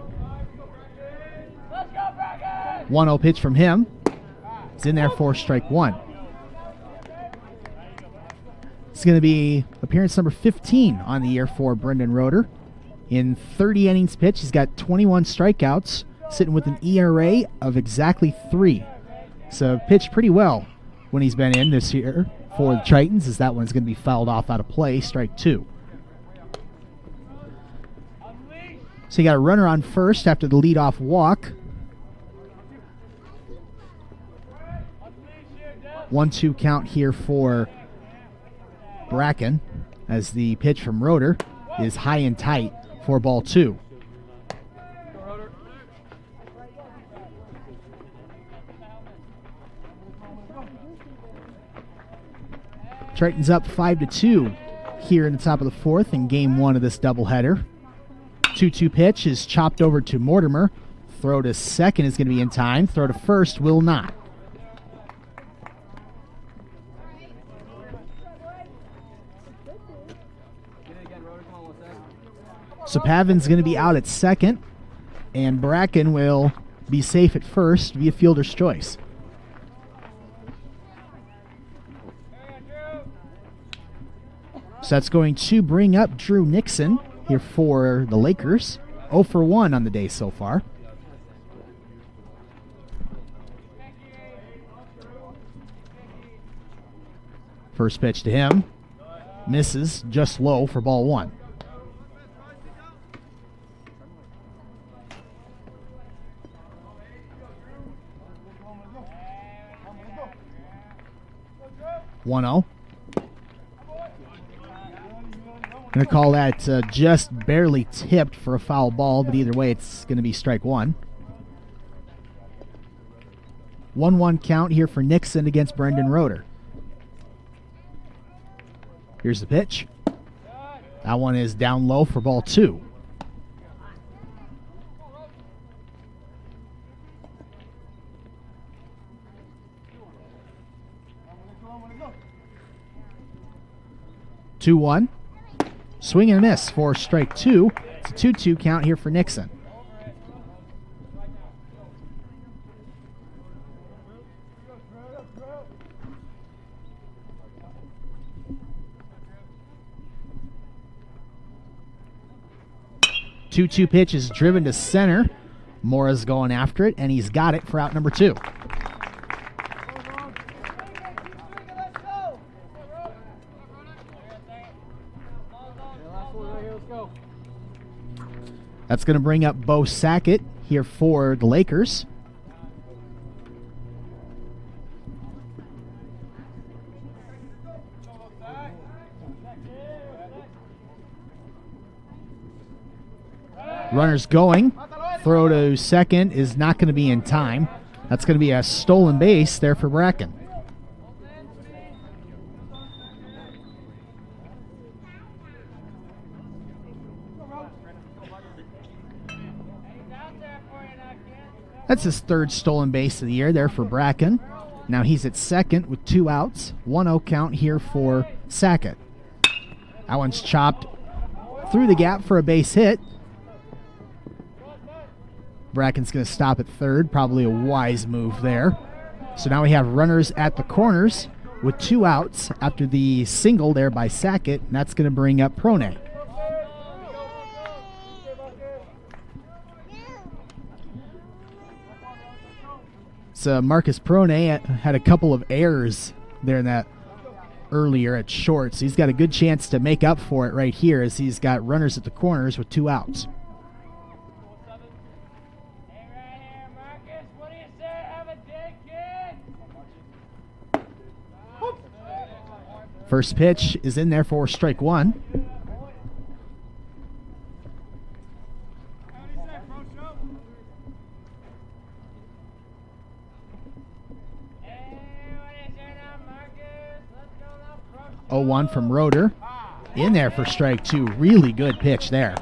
S1: 1-0 pitch from him. It's in there for strike 1. It's going to be appearance number 15 on the year for Brendan Rotor. In 30 innings pitched, he's got 21 strikeouts, sitting with an ERA of exactly 3. So pitched pretty well when he's been in this year for the Tritons, as that one's going to be fouled off out of play, strike 2. So you got a runner on first after the leadoff walk. 1-2 count here for Bracken, as the pitch from Rotor is high and tight for ball 2. Tritons up 5-2 here in the top of the fourth in game 1 of this doubleheader. 2-2 pitch is chopped over to Mortimer. Throw to second is going to be in time. Throw to first will not. So Pavan's going to be out at second, and Bracken will be safe at first via fielder's choice. So that's going to bring up Drew Nixon here for the Lakers. 0 for 1 on the day so far. First pitch to him. Misses just low for ball 1. One 0. Going to call that just barely tipped for a foul ball, but either way, it's going to be strike 1. 1-1 count here for Nixon against Brendan Rotor. Here's the pitch. That one is down low for ball 2. Two 1. Swing and a miss for strike 2. It's a 2-2 count here for Nixon. Two pitch is driven to center. Mora's going after it, and he's got it for out number 2. That's going to bring up Bo Sackett here for the Lakers. Runner's going. Throw to second is not going to be in time. That's going to be a stolen base there for Bracken. That's his 3rd stolen base of the year there for Bracken. Now he's at second with 2 outs. 1-0 count here for Sackett. That one's chopped through the gap for a base hit. Bracken's going to stop at third. Probably a wise move there. So now we have runners at the corners with 2 outs after the single there by Sackett. And that's going to bring up Prone. So Marcus Prone had a couple of errors there in that earlier at short. So he's got a good chance to make up for it right here as he's got runners at the corners with 2 outs. First pitch is in there for strike 1. Oh, 1 from Rotor. In there for strike 2. Really good pitch there.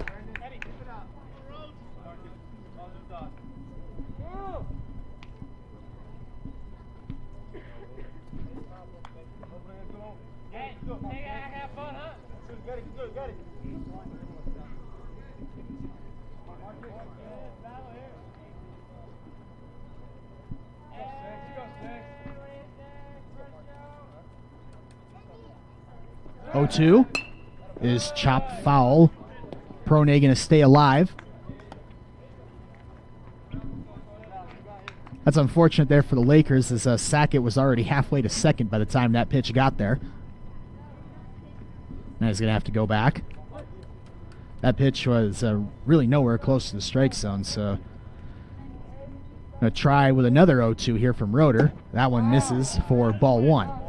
S1: Oh, 2 is chopped foul. Prone going to stay alive. That's unfortunate there for the Lakers as Sackett was already halfway to second by the time that pitch got there. Now he's going to have to go back. That pitch was really nowhere close to the strike zone, so going to try with another 0-2 here from Rotor. That one misses for ball 1.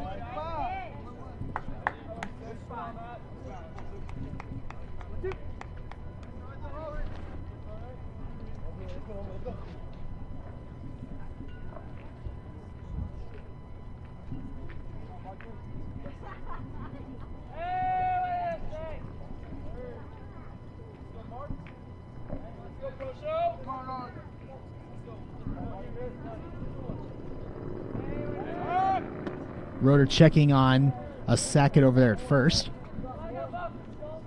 S1: Rotor checking on a Sackett over there at first.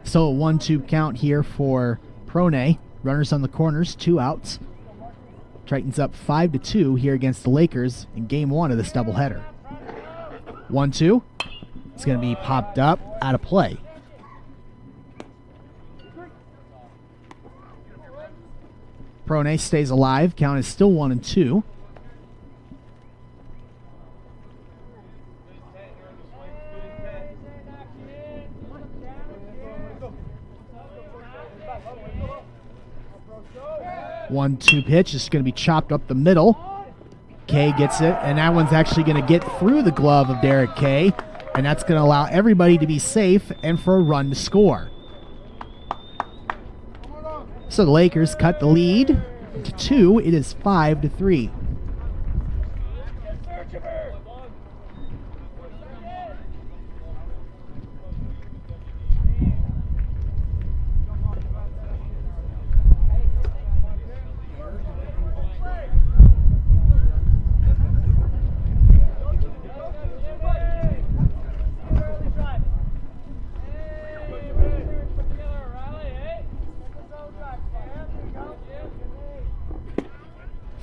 S1: So a 1-2 count here for Prone, runners on the corners, 2 outs. Tritons up 5-2 here against the Lakers in game 1 of this doubleheader. 1-2. It's going to be popped up, out of play. Prone stays alive. Count is still 1-2. One-two pitch is going to be chopped up the middle. Kay gets it, and that one's actually going to get through the glove of Derek Kay, and that's going to allow everybody to be safe and for a run to score. So the Lakers cut the lead to 2. It is 5-3.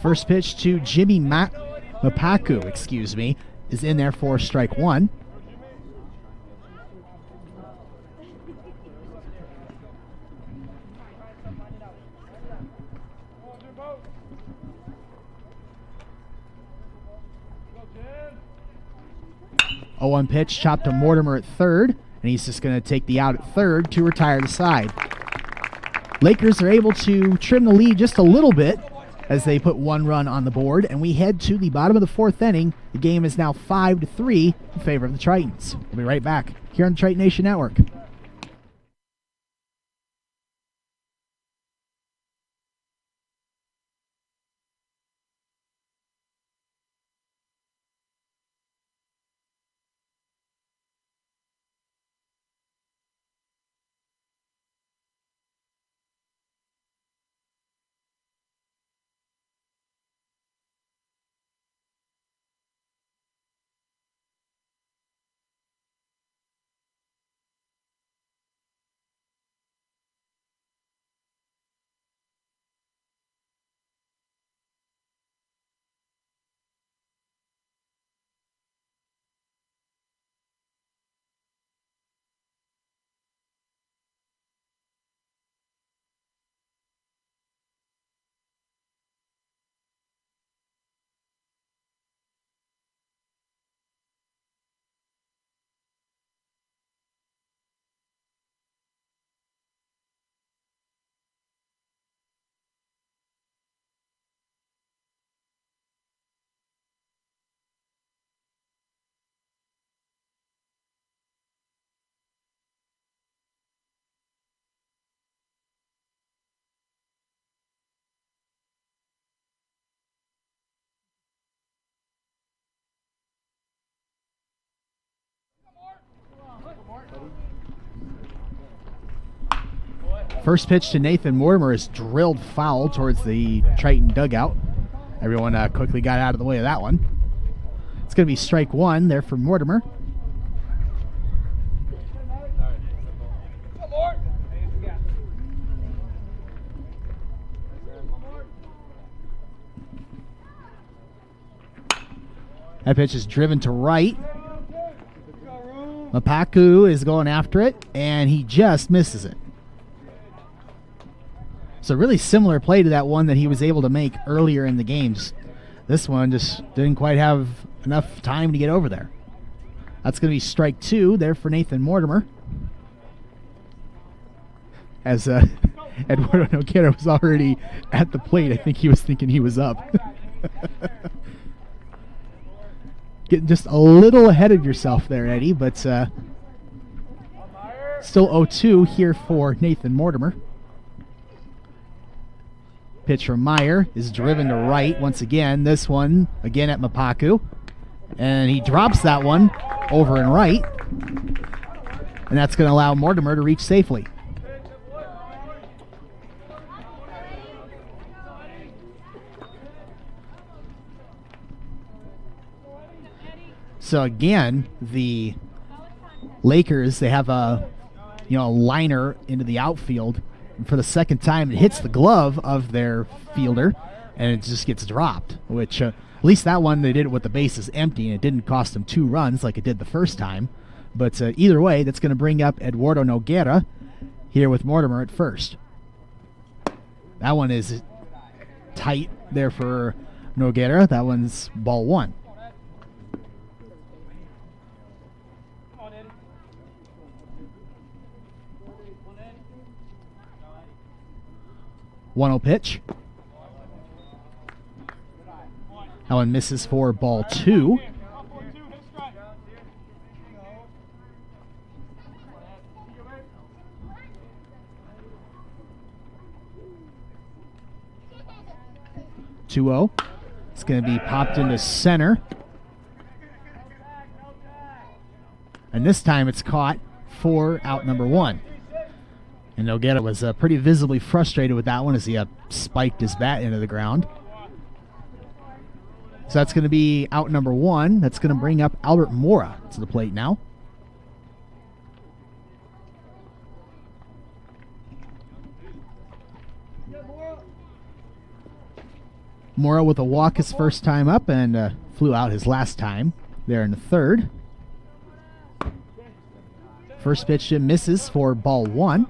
S1: First pitch to Jimmy Mapaku, is in there for strike 1. Oh, 1 pitch chopped to Mortimer at third, and he's just going to take the out at third to retire the side. Lakers are able to trim the lead just a little bit as they put 1 run on the board, and we head to the bottom of the 4th inning. The game is now 5-3 in favor of the Tritons. We'll be right back here on the Triton Nation Network. First pitch to Nathan Mortimer is drilled foul towards the Triton dugout. Everyone quickly got out of the way of that one. It's going to be strike 1 there for Mortimer. That pitch is driven to right. Mapaku is going after it, and he just misses it. So really similar play to that one that he was able to make earlier in the games. This one just didn't quite have enough time to get over there. That's going to be strike 2 there for Nathan Mortimer. As Eduardo Noguera was already at the plate, I think he was thinking he was up. Getting just a little ahead of yourself there, Eddie, but still 0-2 here for Nathan Mortimer. Pitch from Meyer is driven to right once again. This one again at Mapaku. And he drops that one over and right. And that's going to allow Mortimer to reach safely. So again, the Lakers, they have a liner into the outfield, And for the second time, it hits the glove of their fielder, and it just gets dropped, which at least that one they did it with the bases empty, and it didn't cost them 2 runs like it did the first time. But either way, that's going to bring up Eduardo Noguera here with Mortimer at first. That one is tight there for Noguera. That one's ball 1. One-0 pitch. That one misses for ball 2. It's going to be popped into center. And this time it's caught for out number 1. And Noguera was pretty visibly frustrated with that one as he spiked his bat into the ground. So that's going to be out number 1. That's going to bring up Albert Mora to the plate now. Mora with a walk his first time up and flew out his last time there in the 3rd. First pitch misses for ball 1.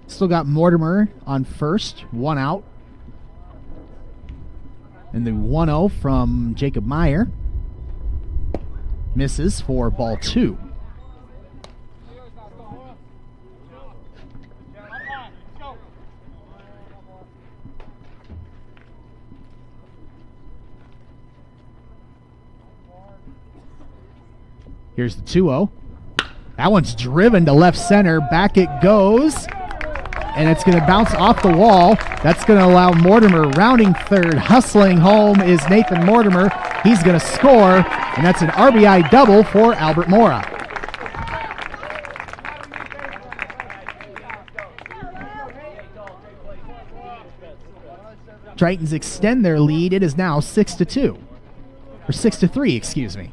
S1: Still got Mortimer on first, 1 out. And the 1-0 from Jacob Meyer misses for ball 2. Here's the 2-0. That one's driven to left center. Back it goes. And it's going to bounce off the wall. That's going to allow Mortimer rounding third. Hustling home is Nathan Mortimer. He's going to score. And that's an RBI double for Albert Mora. Tritons extend their lead. It is now 6-2. Or 6-3, excuse me.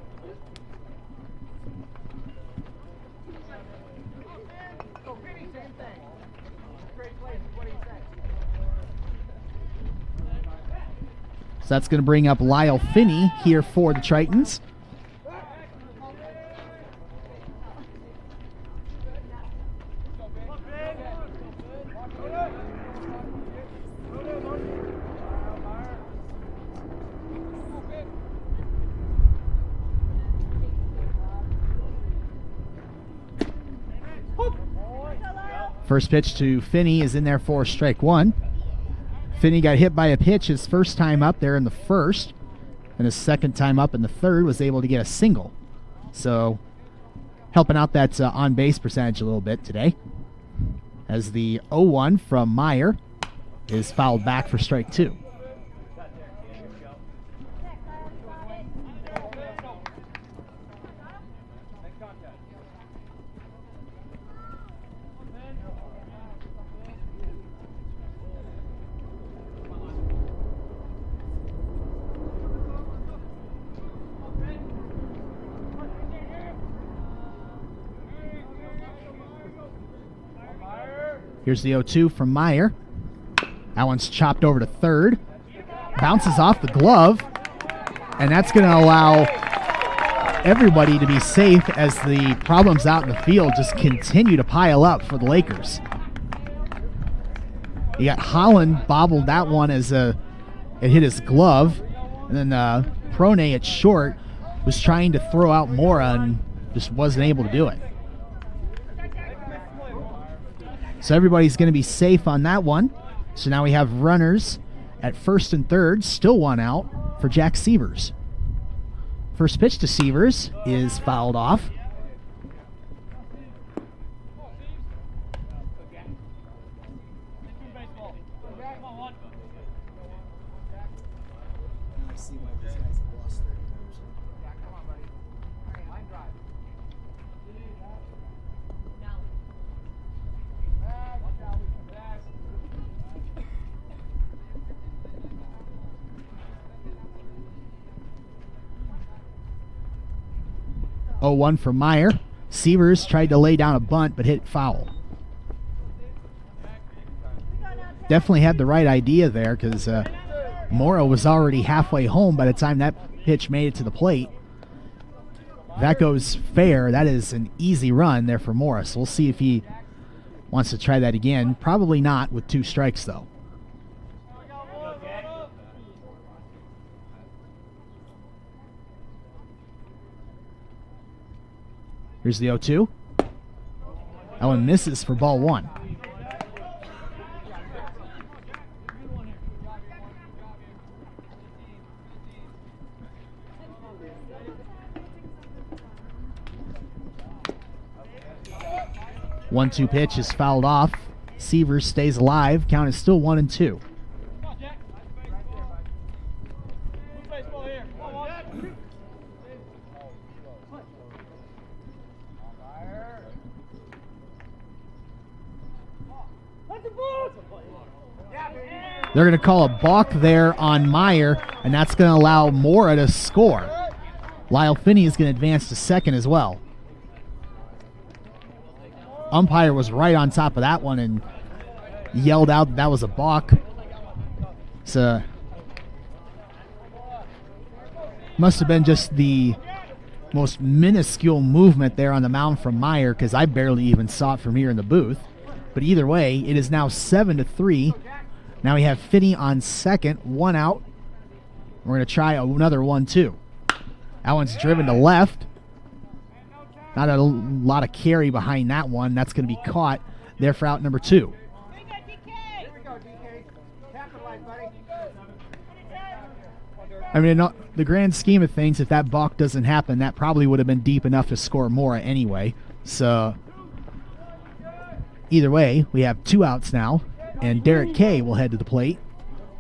S1: So that's going to bring up Lyle Finney here for the Tritons. First pitch to Finney is in there for strike 1. Finney got hit by a pitch his first time up there in the 1st, and his second time up in the 3rd was able to get a single. So helping out that on-base percentage a little bit today, as the 0-1 from Meyer is fouled back for strike 2. Here's the 0-2 from Meyer. That one's chopped over to third. Bounces off the glove. And that's going to allow everybody to be safe as the problems out in the field just continue to pile up for the Lakers. You got Holland bobbled that one as it hit his glove. And then Prone at short was trying to throw out Mora and just wasn't able to do it. So everybody's going to be safe on that one. So now we have runners at first and third, still 1 out for Jack Sievers. First pitch to Sievers is fouled off. Oh, 1 for Meyer. Severs tried to lay down a bunt but hit foul. Definitely had the right idea there because Mora was already halfway home by the time that pitch made it to the plate. If that goes fair, that is an easy run there for Morris. We'll see if he wants to try that again. Probably not with 2 strikes, though. Here's the 0-2. That one misses for ball 1. One-two pitch is fouled off. Severs stays alive. Count is still 1-2. They're going to call a balk there on Meyer, and that's going to allow Mora to score. Lyle Finney is going to advance to second as well. Umpire was right on top of that one and yelled out that was a balk. So must have been just the most minuscule movement there on the mound from Meyer, because I barely even saw it from here in the booth. But either way, it is now 7-3. Now we have Finney on second, 1 out. We're going to try another 1-2. That one's driven to left. Not a lot of carry behind that one. That's going to be caught there for out number 2. I mean, in the grand scheme of things, if that balk doesn't happen, that probably would have been deep enough to score Mora anyway. So either way, we have 2 outs now. And Derek Kay will head to the plate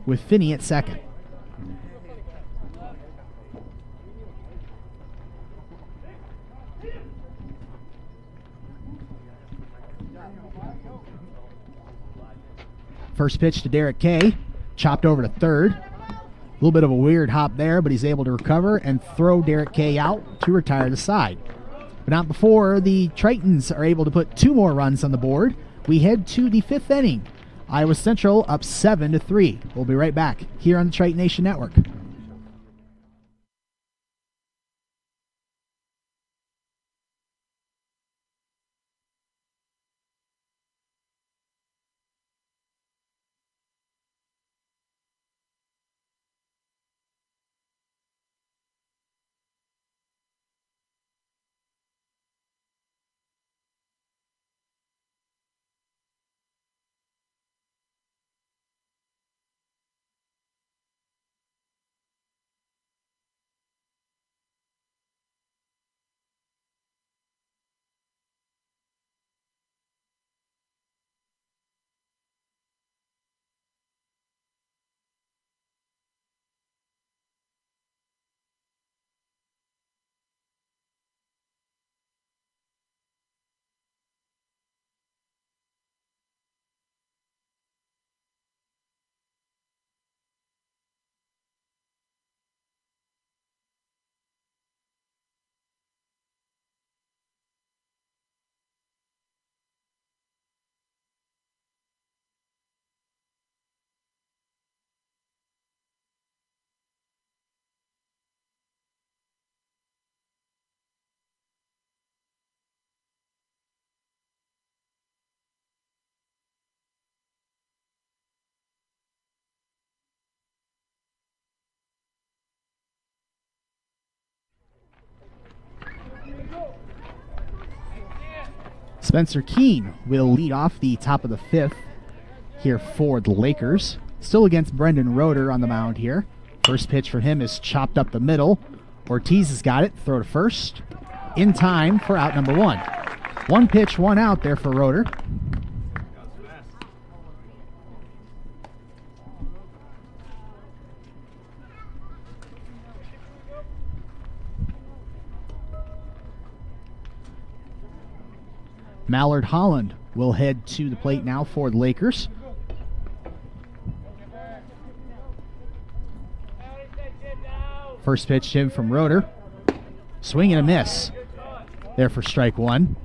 S1: with Finney at second. First pitch to Derek Kay, chopped over to third. A little bit of a weird hop there, but he's able to recover and throw Derek Kay out to retire the side. But not before the Tritons are able to put 2 more runs on the board. We head to the 5th inning. Iowa Central up 7-3. We'll be right back here on the Triton Nation Network. Spencer Keene will lead off the top of the 5th here for the Lakers. Still against Brendan Rotor on the mound here. First pitch for him is chopped up the middle. Ortiz has got it. Throw to first. In time for out number 1. 1 pitch, 1 out there for Rotor. Mallard Holland will head to the plate now for the Lakers. First pitch to him from Rotor. Swing and a miss. there for strike one.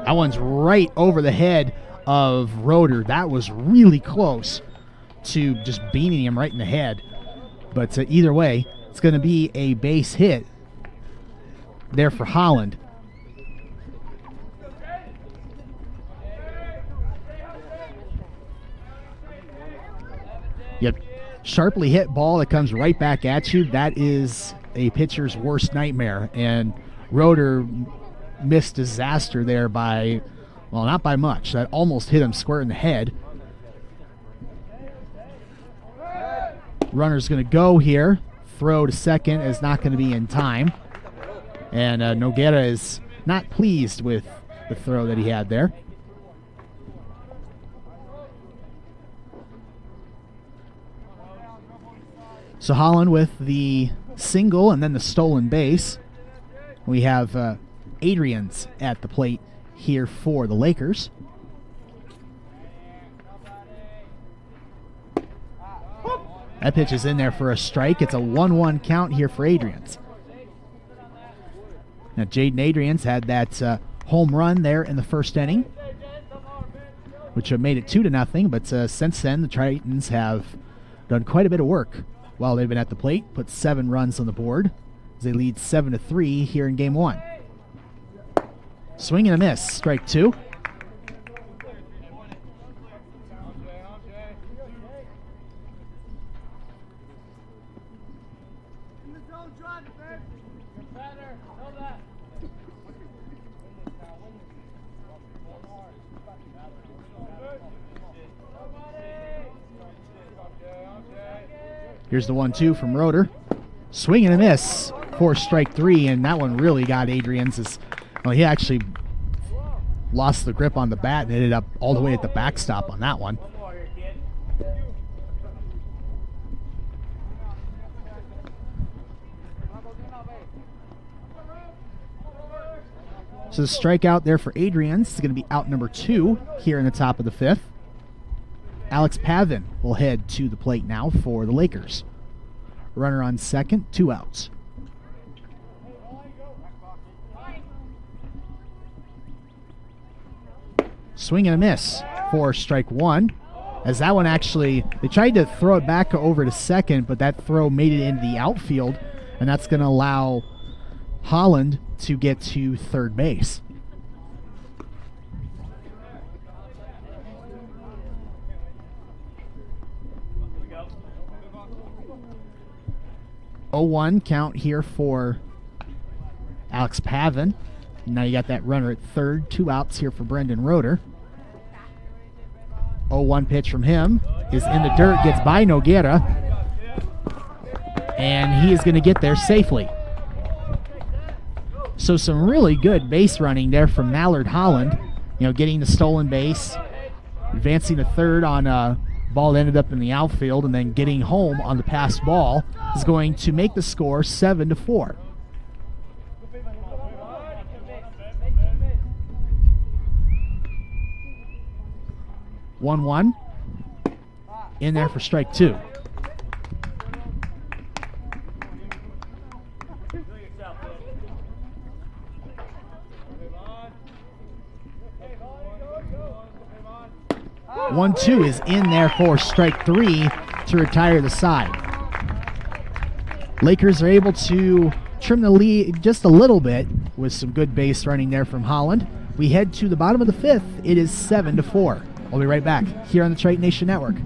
S1: That one's right over the head of Rotor. That was really close to just beaning him right in the head. But either way, it's going to be a base hit there for Holland. Yep, sharply hit ball that comes right back at you. That is a pitcher's worst nightmare. And Rotor missed disaster there by, well, not by much. That almost hit him square in the head. Runner's going to go here. Throw to second is not going to be in time. And Noguera is not pleased with the throw that he had there. So Holland with the single and then the stolen base. We have Adrians at the plate here for the Lakers. That pitch is in there for a strike. It's a 1-1 count here for Adrians. Now Jaden Adrians had that home run there in the first inning, which made it 2-0. But since then, the Tritons have done quite a bit of work while they've been at the plate. Put 7 runs on the board as they lead 7-3 here in game 1. Swing and a miss, strike 2. Here's the 1-2 from Rotor. Swing and a miss for strike 3, and that one really got Adrians. Well, he actually lost the grip on the bat and ended up all the way at the backstop on that one. So the strikeout there for Adrians is going to be out number 2 here in the top of the 5th. Alex Pavan will head to the plate now for the Lakers. Runner on second, 2 outs. Swing and a miss for strike 1. As that one actually, they tried to throw it back over to second, but that throw made it into the outfield, and that's going to allow Holland to get to third base. Oh, 1 count here for Alex Pavan. Now you got that runner at third, 2 outs here for Brendan Rotor. 0-1 pitch from him is in the dirt, gets by Noguera, and he is going to get there safely. So some really good base running there from Mallard Holland, getting the stolen base, advancing to third on a ball that ended up in the outfield, and then getting home on the passed ball is going to make the score 7-4. One in there for strike 2. One, 2 is in there for strike 3 to retire the side. Lakers are able to trim the lead just a little bit with some good base running there from Holland. We head to the bottom of the 5th. It is 7-4. We'll be right back here on the Triton Nation Network.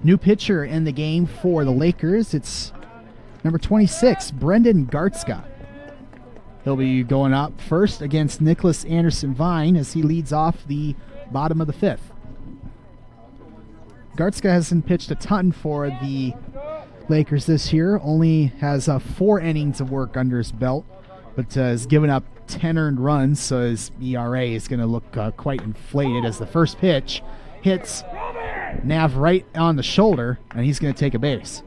S1: New pitcher in the game for the Lakers. It's number 26, Brendan Gartzka. He'll be going up first against Nicholas Anderson-Vine as he leads off the bottom of the 5th. Gartzka hasn't pitched a ton for the Lakers this year, only has 4 innings of work under his belt, but has given up 10 earned runs, so his ERA is going to look quite inflated as the first pitch hits Nav right on the shoulder, and he's going to take a base.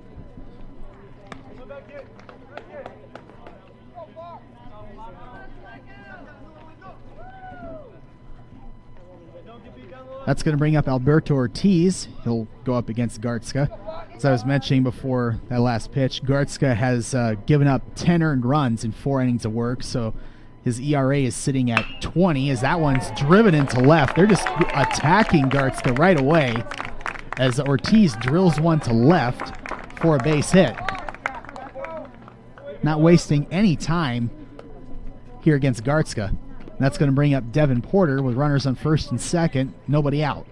S1: That's going to bring up Alberto Ortiz. He'll go up against Gartzka. As I was mentioning before that last pitch, Gartzka has given up 10 earned runs in 4 innings of work, so his ERA is sitting at 20 as that one's driven into left. They're just attacking Gartzka right away as Ortiz drills one to left for a base hit. Not wasting any time here against Gartzka. That's going to bring up Devon Porter with runners on first and second, nobody out.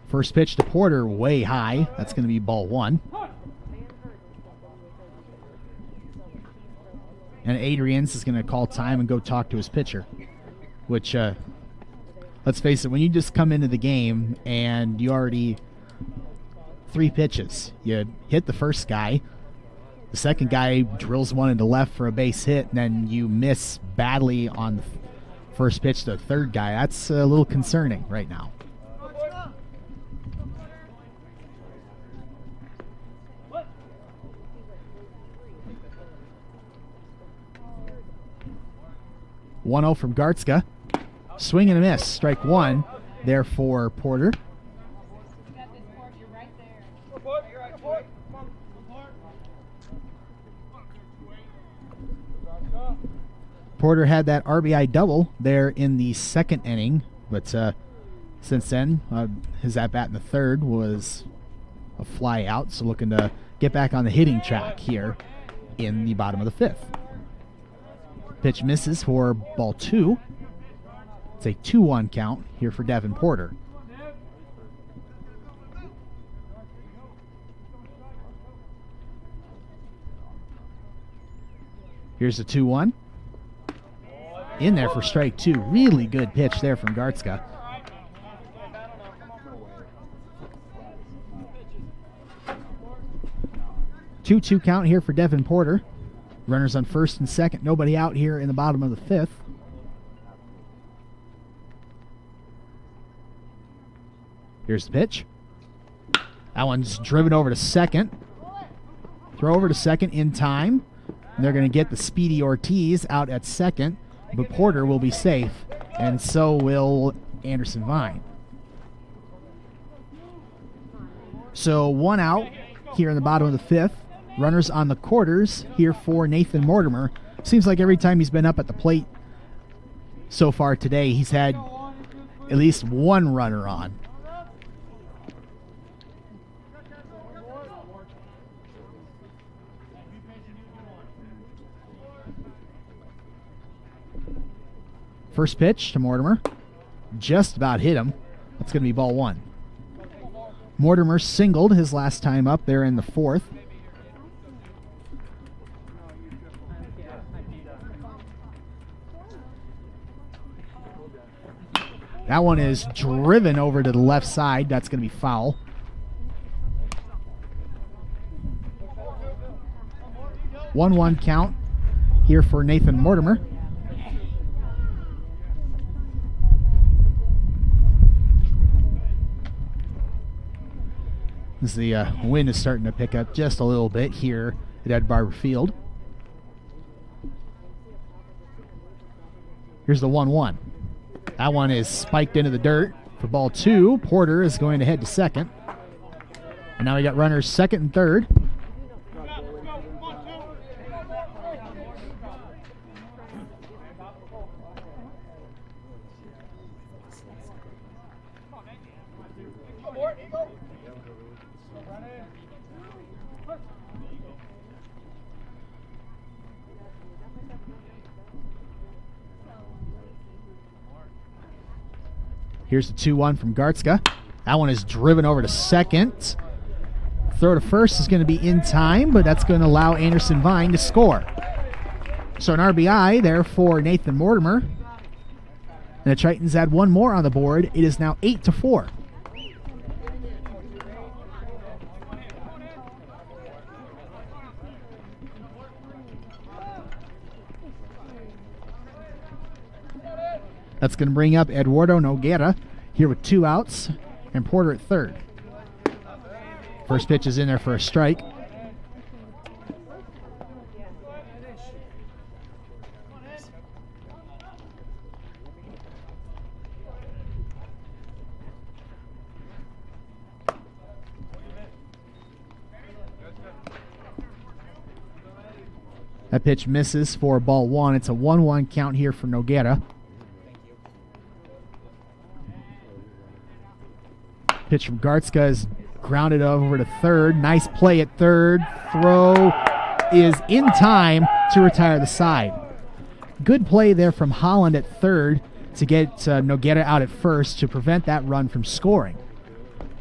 S1: First pitch to Porter, way high. That's going to be ball 1. And Adrians is going to call time and go talk to his pitcher, which, let's face it, when you just come into the game and you already 3 pitches, you hit the first guy, the second guy drills one into left for a base hit, and then you miss badly on the first pitch to the third guy. That's a little concerning right now. One-0 from Gartzka. Swing and a miss. Strike 1 there for Porter. Porter had that RBI double there in the 2nd inning, but since then, his at-bat in the 3rd was a fly out, so looking to get back on the hitting track here in the bottom of the 5th. Pitch misses for ball 2. It's a 2-1 count here for Devon Porter. Here's the 2-1. In there for strike 2. Really good pitch there from Gartzka. Two count here for Devon Porter. Runners on first and second. Nobody out here in the bottom of the 5th. Here's the pitch. That one's driven over to second. Throw over to second in time. And they're going to get the speedy Ortiz out at second. But Porter will be safe. And so will Anderson-Vine. So 1 out here in the bottom of the 5th. Runners on the quarters here for Nathan Mortimer. Seems like every time he's been up at the plate so far today, he's had at least 1 runner on. First pitch to Mortimer. Just about hit him. That's going to be ball 1. Mortimer singled his last time up there in the 4th. That one is driven over to the left side. That's going to be foul. One count here for Nathan Mortimer. As the wind is starting to pick up just a little bit here at Ed Barber Field. Here's the 1-1. That one is spiked into the dirt for ball 2. Porter is going to head to second. And now we got runners second and third. Here's the 2-1 from Gartzka. That one is driven over to second. Throw to first is going to be in time, but that's going to allow Anderson Vine to score. So an RBI there for Nathan Mortimer. And the Tritons add one more on the board. It is now 8-4. That's going to bring up Eduardo Noguera here with 2 outs and Porter at third. First pitch is in there for a strike. That pitch misses for ball 1. It's a 1-1 count here for Noguera. Pitch from Gartzka is grounded over to third. Nice play at third. Throw is in time to retire the side. Good play there from Holland at third to get Noguera out at first to prevent that run from scoring.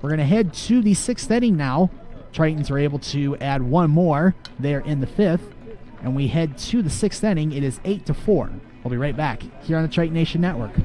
S1: We're going to head to the 6th inning now. Tritons are able to add one more there in the 5th. And we head to the 6th inning. It is 8-4. We'll be right back here on the Triton Nation Network.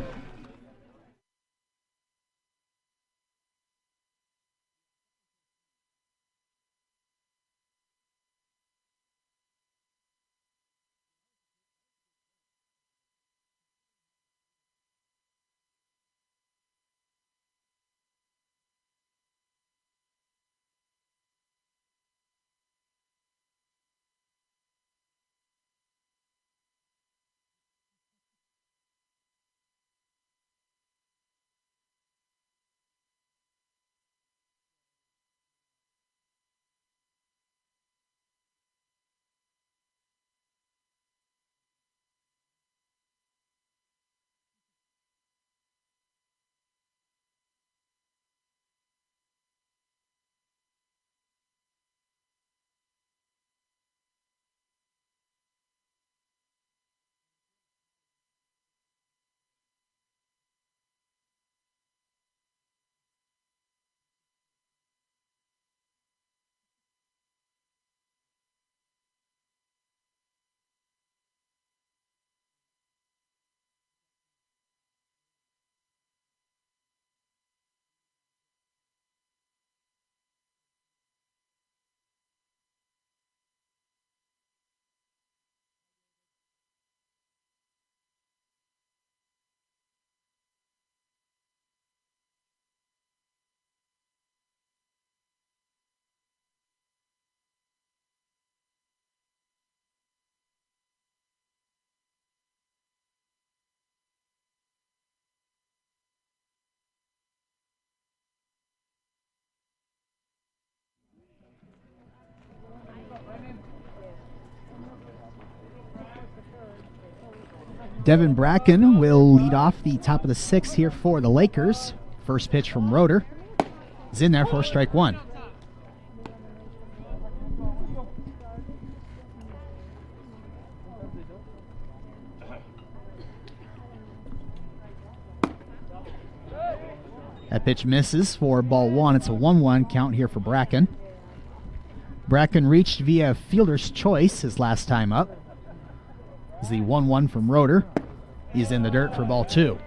S1: Devon Bracken will lead off the top of the 6th here for the Lakers. First pitch from Rotor is in there for strike 1. That pitch misses for ball 1. It's a 1-1 count here for Bracken. Bracken reached via fielder's choice his last time up. Is the 1-1 from Rotor. He's in the dirt for ball 2.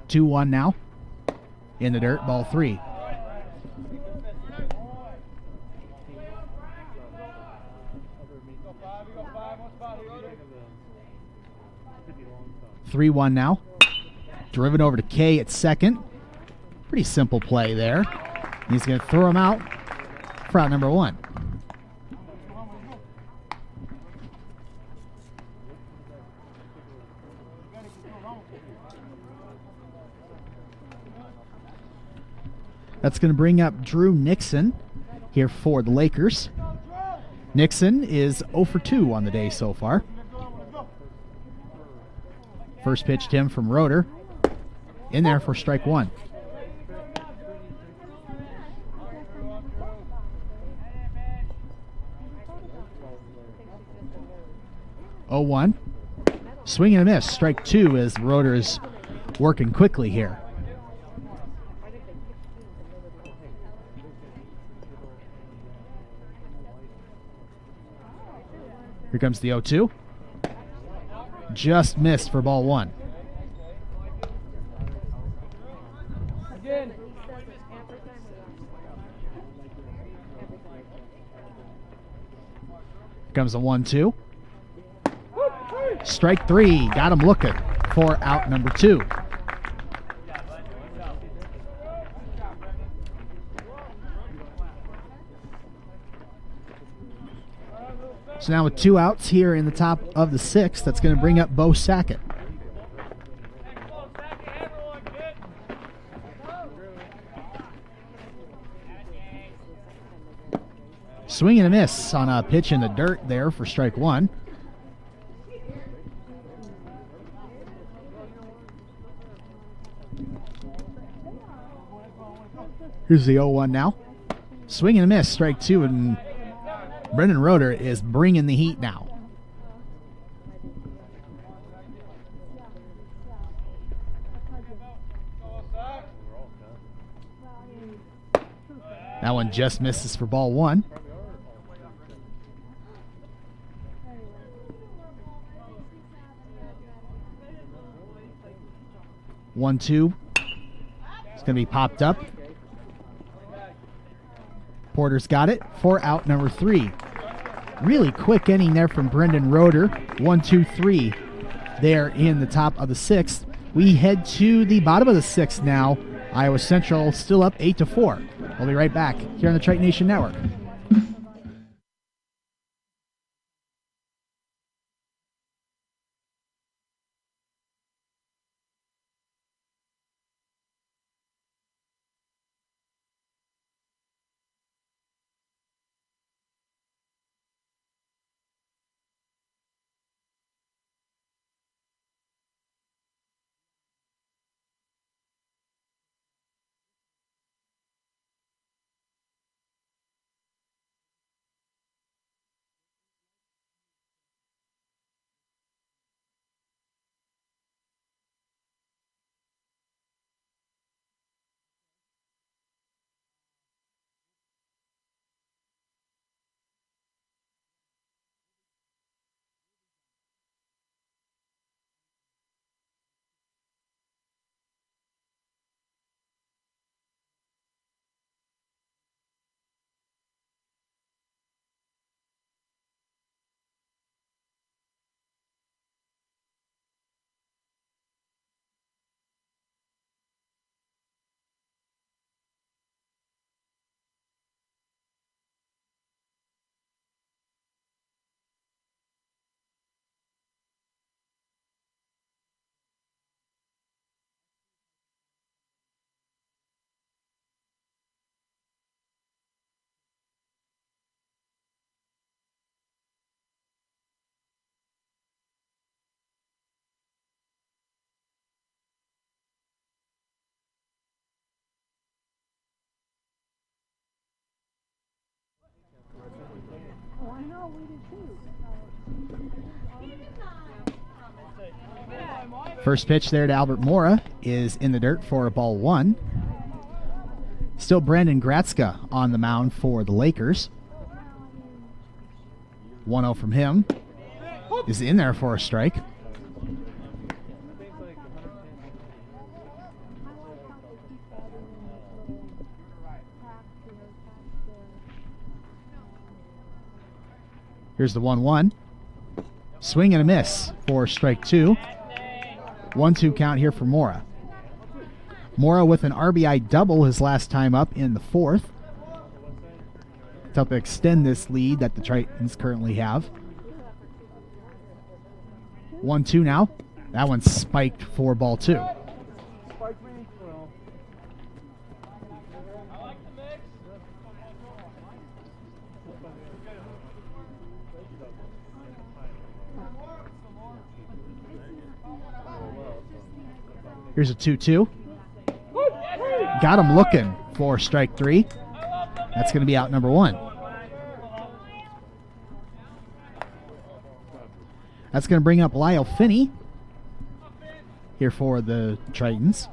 S1: Two one now. In the dirt, ball 3. Three one now. Driven over to K at second. Pretty simple play there. He's going to throw him out for out number 1. That's going to bring up Drew Nixon here for the Lakers. Nixon is 0 for 2 on the day so far. First pitch to him from Rotor. In there for strike 1. 0-1. Swing and a miss. Strike 2 as the Rotor is working quickly here. Here comes the 0-2. Just missed for ball 1. Here comes the 1-2. Strike 3. Got him looking for out number 2. So now with 2 outs here in the top of the 6th, that's going to bring up Bo Sackett. Swing and a miss on a pitch in the dirt there for strike 1. Here's the 0-1 now. Swing and a miss, strike 2, and Brendan Rotor is bringing the heat now. That one just misses for ball 1. One, 2. It's going to be popped up. Porter's got it for out number 3. Really quick inning there from Brendan Rotor. 1, 2, 3 there in the top of the 6th. We head to the bottom of the 6th now. Iowa Central still up 8-4. We'll be right back here on the Triton Nation Network. First pitch there to Albert Mora is in the dirt for ball 1. Still Brandon Gratzka on the mound for the Lakers. 1-0 from him is in there for a strike. Here's the 1-1. Swing and a miss for strike 2. 1-2 count here for Mora. Mora with an RBI double his last time up in the 4th to help extend this lead that the Tritons currently have. 1-2 now. That one's spiked for ball 2. Here's a 2-2. Got him looking for strike 3. That's going to be out number 1. That's going to bring up Lyle Finney here for the Tritons.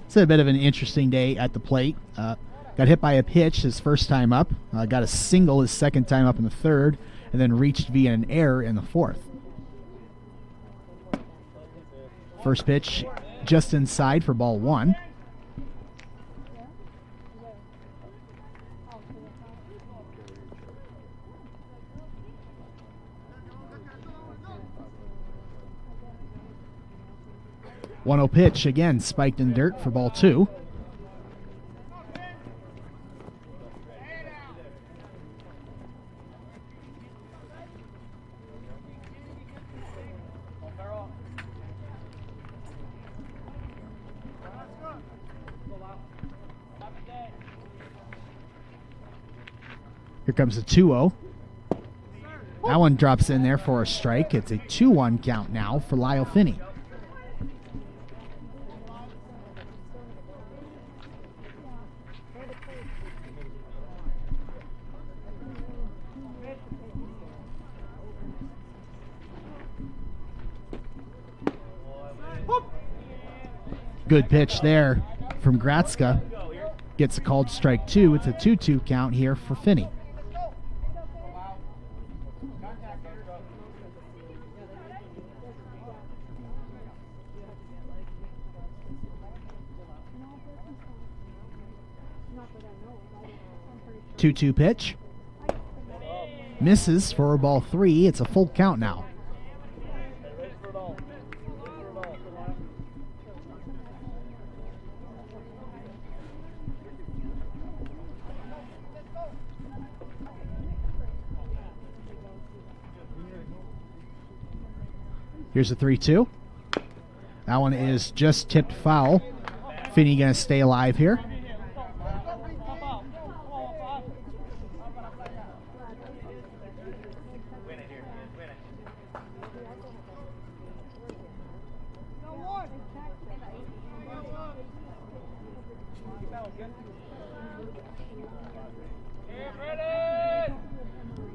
S1: It's a bit of an interesting day at the plate. Got hit by a pitch his first time up, got a single his second time up in the third, and then reached via an error in the fourth. First pitch just inside for ball one. One-0 pitch again, spiked in dirt for ball two. Here comes the 2-0. That one drops in there for a strike. It's a 2-1 count now for Lyle Finney. Good pitch there from Gratska. Gets a called strike two. It's a 2-2 count here for Finney. Two pitch. Misses for ball three. It's a full count now. Here's a 3-2. That one is just tipped foul. Finney going to stay alive here.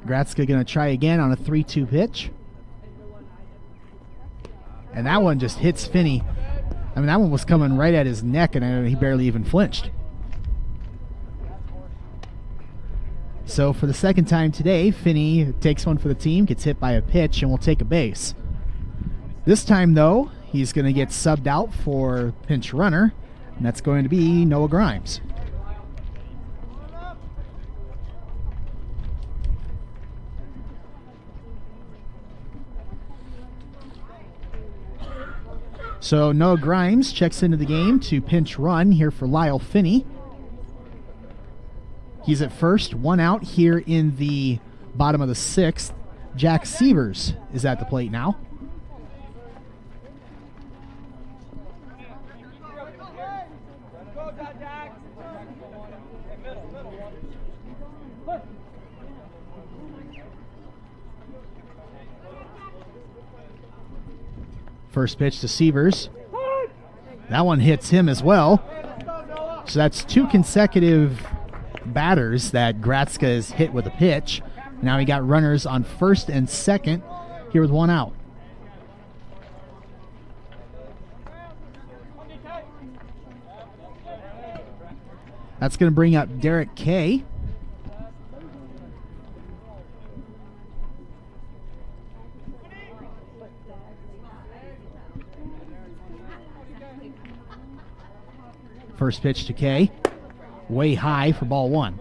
S1: Gratska going to try again on a 3-2 pitch. And that one just hits Finney. I mean, that one was coming right at his neck, and he barely even flinched. So for the second time today, Finney takes one for the team, gets hit by a pitch, and will take a base. This time, though, he's going to get subbed out for pinch runner, and that's going to be Noah Grimes. So Noah Grimes checks into the game to pinch run here for Lyle Finney. He's at first, one out here in the bottom of the sixth. Jack Sievers is at the plate now. First pitch to Sievers. That one hits him as well. So that's two consecutive batters that Gratska has hit with a pitch. Now he got runners on first and second here with one out. That's going to bring up Derek Kay. First pitch to Kay, way high for ball one.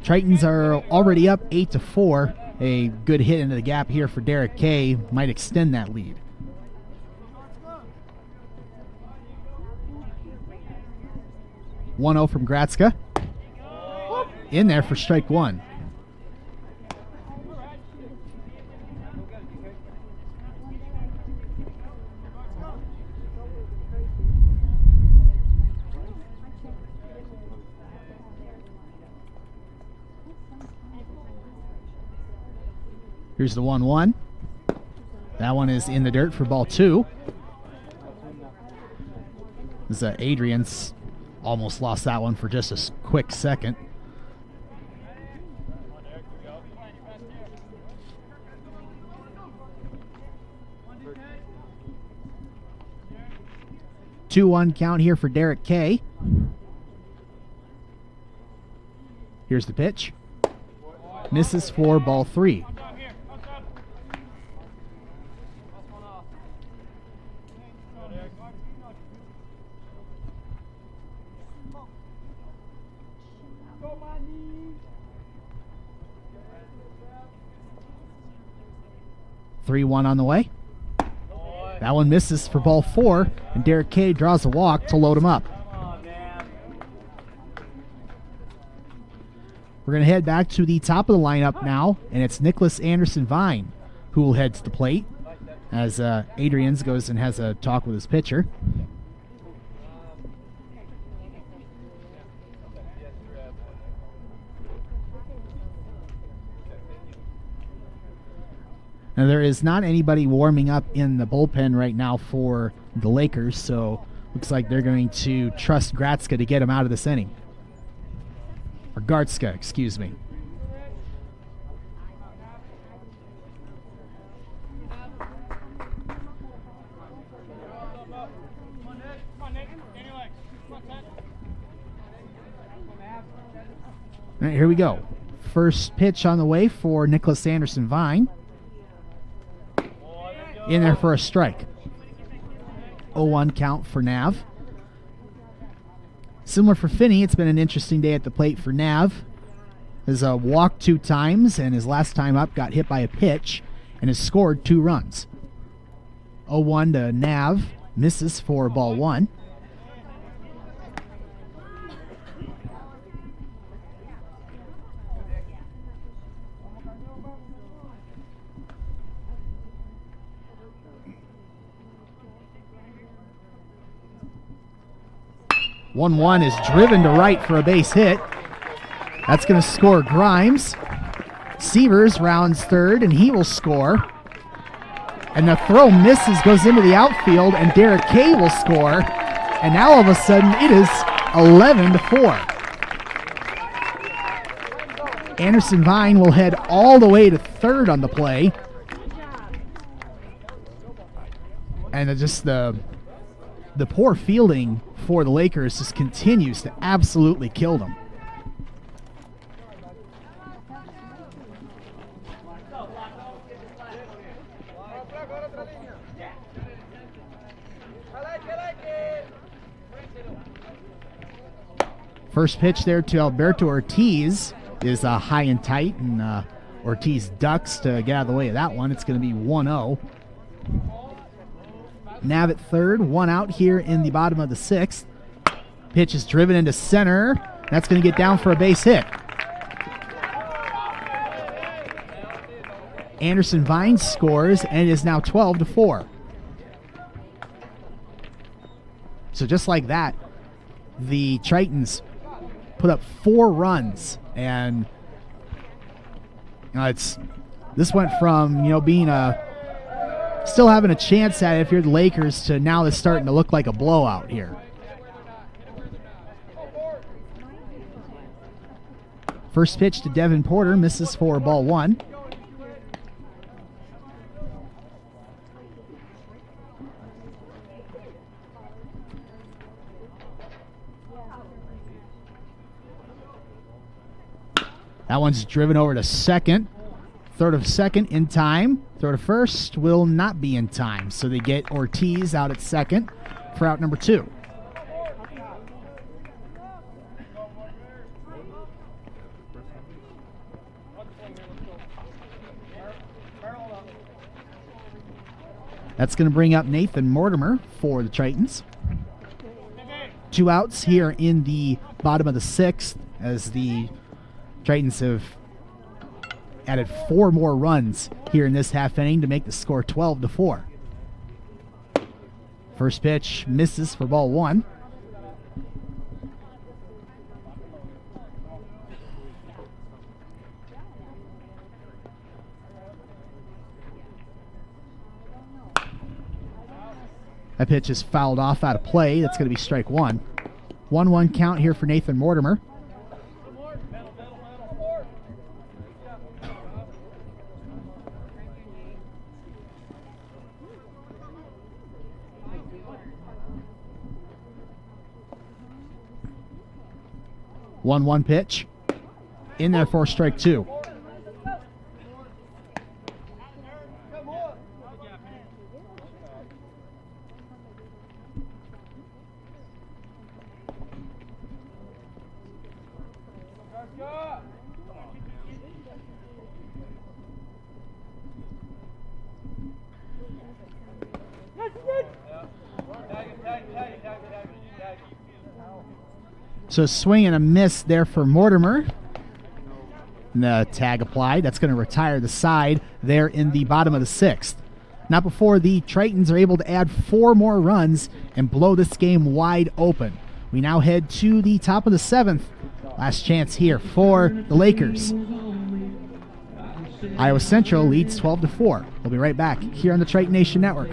S1: Tritons are already up 8-4. A good hit into the gap here for Derek Kay might extend that lead. (1-0) from Gratska. In there for strike one. Here's the 1-1. That one is in the dirt for ball two. Adrian's almost lost that one for just quick second. Two-one count here for Derek Kay. Here's the pitch. Misses for ball 3. Three-one on the way. That one misses for ball 4, and Derek Kay draws a walk to load him up. We're going to head back to the top of the lineup now, and it's Nicholas Anderson Vine who will head to the plate as Adrians goes and has a talk with his pitcher. Now, there is not anybody warming up in the bullpen right now for the Lakers, so looks like they're going to trust Gratska to get him out of this inning. Or Gartska, excuse me. All right, here we go. First pitch on the way for Nicholas Anderson Vine. In there for a strike. 0-1 count for Nav. Similar for Finney, it's been an interesting day at the plate for Nav. Has walked 2 times, and his last time up got hit by a pitch and has scored 2 runs. 0-1 to Nav. Misses for ball 1. One is driven to right for a base hit. That's going to score Grimes. Severs rounds third, and he will score. And the throw misses, goes into the outfield, and Derek Kay will score. And now all of a sudden, it is 11-4. Anderson Vine will head all the way to third on the play. And just the poor fielding for the Lakers just continues to absolutely kill them. First pitch there to Alberto Ortiz is high and tight, and Ortiz ducks to get out of the way of that one. It's going to be 1-0. Nav at third, 1 out here in the bottom of the 6th. Pitch is driven into center. That's going to get down for a base hit. Anderson Vine scores, and it is now 12-4. So just like that, the Tritons put up 4 runs, and this went from being still having a chance at it if you're the Lakers to now it's starting to look like a blowout here. First pitch to Devin Porter, misses for ball 1. That one's driven over to second. Third of second in time. Throw to first will not be in time. So they get Ortiz out at second for out number 2. That's going to bring up Nathan Mortimer for the Tritons. 2 outs here in the bottom of the 6th as the Tritons have added 4 more runs here in this half inning to make the score 12-4. First pitch misses for ball 1. That pitch is fouled off out of play. That's going to be strike 1. 1-1 count here for Nathan Mortimer. 1-1 pitch. In there for strike 2. So swing and a miss there for Mortimer. And the tag applied. That's going to retire the side there in the bottom of the 6th. Not before the Tritons are able to add 4 more runs and blow this game wide open. We now head to the top of the 7th. Last chance here for the Lakers. Iowa Central leads 12-4. We'll be right back here on the Triton Nation Network.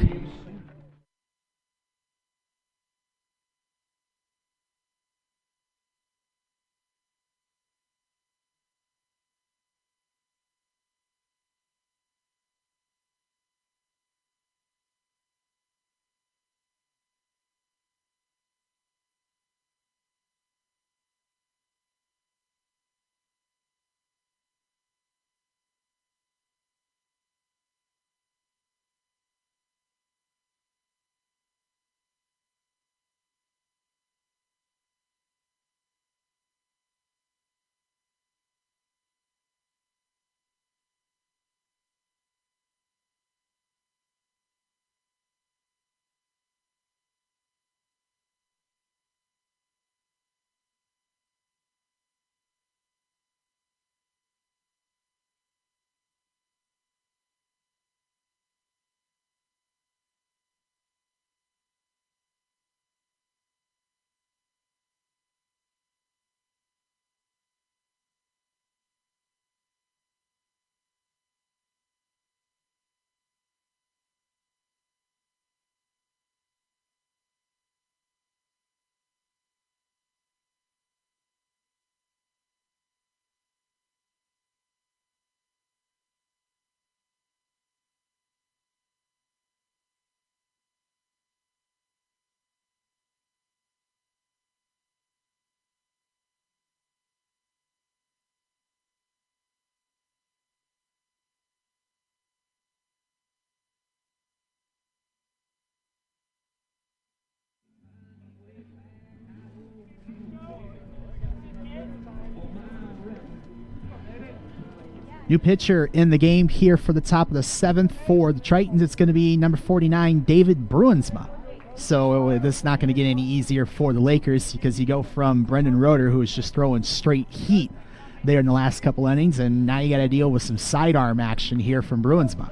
S1: New pitcher in the game here for the top of the 7th for the Tritons. It's going to be number 49, David Bruinsma. So this is not going to get any easier for the Lakers because you go from Brendan Rotor, who was just throwing straight heat there in the last couple innings, and now you got to deal with some sidearm action here from Bruinsma.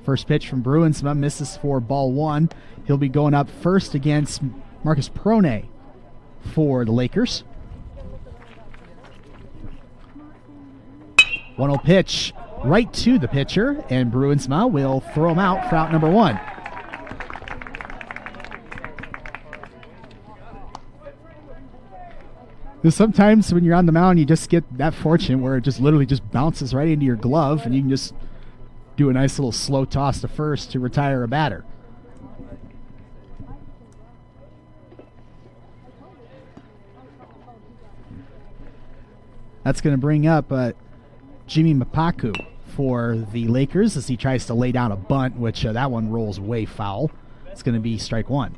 S1: First pitch from Bruinsma misses for ball 1. He'll be going up first against Marcus Prone for the Lakers. 1-0 pitch right to the pitcher, and Bruinsma will throw him out for out number 1. Sometimes when you're on the mound, you just get that fortune where it just literally just bounces right into your glove, and you can just do a nice little slow toss to first to retire a batter. That's going to bring up Jimmy Mapaku for the Lakers as he tries to lay down a bunt, which that one rolls way foul. It's going to be strike 1.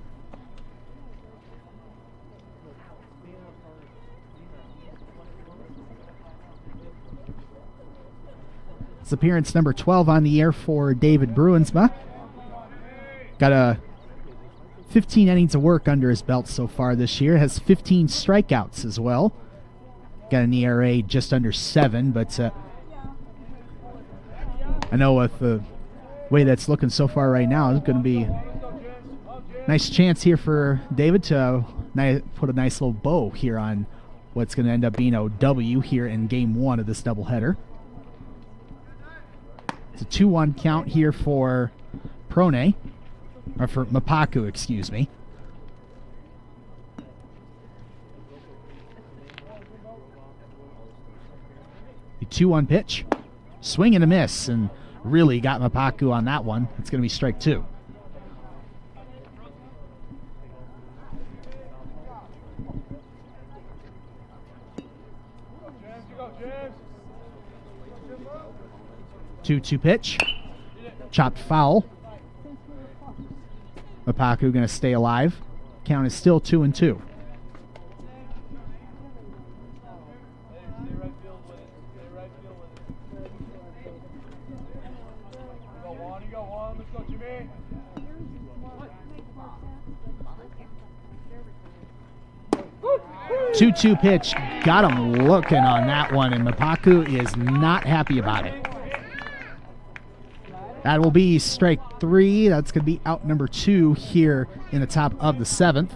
S1: It's appearance number 12 on the air for David Bruinsma. Got 15 innings of work under his belt so far this year. Has 15 strikeouts as well. Got an ERA just under 7, but I know with the way that's looking so far right now, it's going to be a nice chance here for David to put a nice little bow here on what's going to end up being a W here in Game 1 of this doubleheader. It's a 2-1 count here for Prone, or for Mapaku, excuse me. The 2-1 pitch, swing and a miss, and really got Mapaku on that one. It's going to be strike 2. 2-2 pitch. Chopped foul. Mapaku going to stay alive. Count is still 2-2. Two-two pitch, got him looking on that one, and Mapaku is not happy about it. That will be strike 3. That's going to be out number 2 here in the top of the 7th.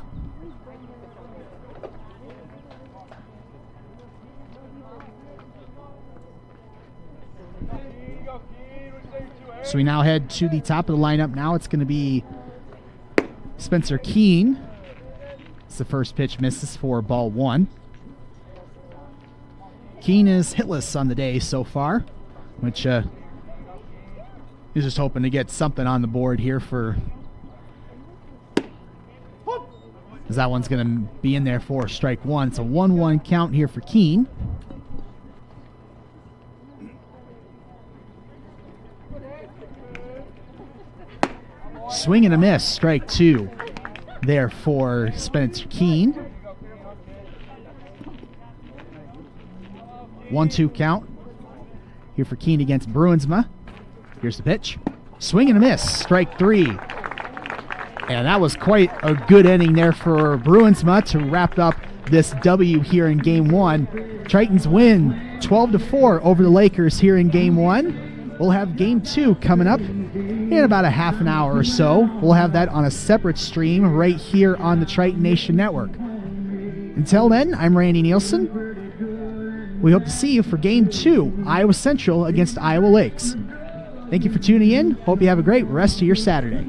S1: So we now head to the top of the lineup. Now it's going to be Spencer Keene. It's the first pitch, misses for ball 1. Keene is hitless on the day so far, which he's just hoping to get something on the board here for, as that one's going to be in there for strike 1. It's a 1-1 count here for Keene. Swing and a miss, strike 2 there for Spencer Keene. 1-2 count here for Keene against Bruinsma. Here's the pitch. Swing and a miss, strike 3. And that was quite a good inning there for Bruinsma to wrap up this W here in Game 1. Tritons win 12-4 over the Lakers here in Game 1. We'll have Game 2 coming up in about a half an hour or so. We'll have that on a separate stream right here on the Triton Nation Network. Until then, I'm Randy Nielsen. We hope to see you for Game 2, Iowa Central against Iowa Lakes. Thank you for tuning in. Hope you have a great rest of your Saturday.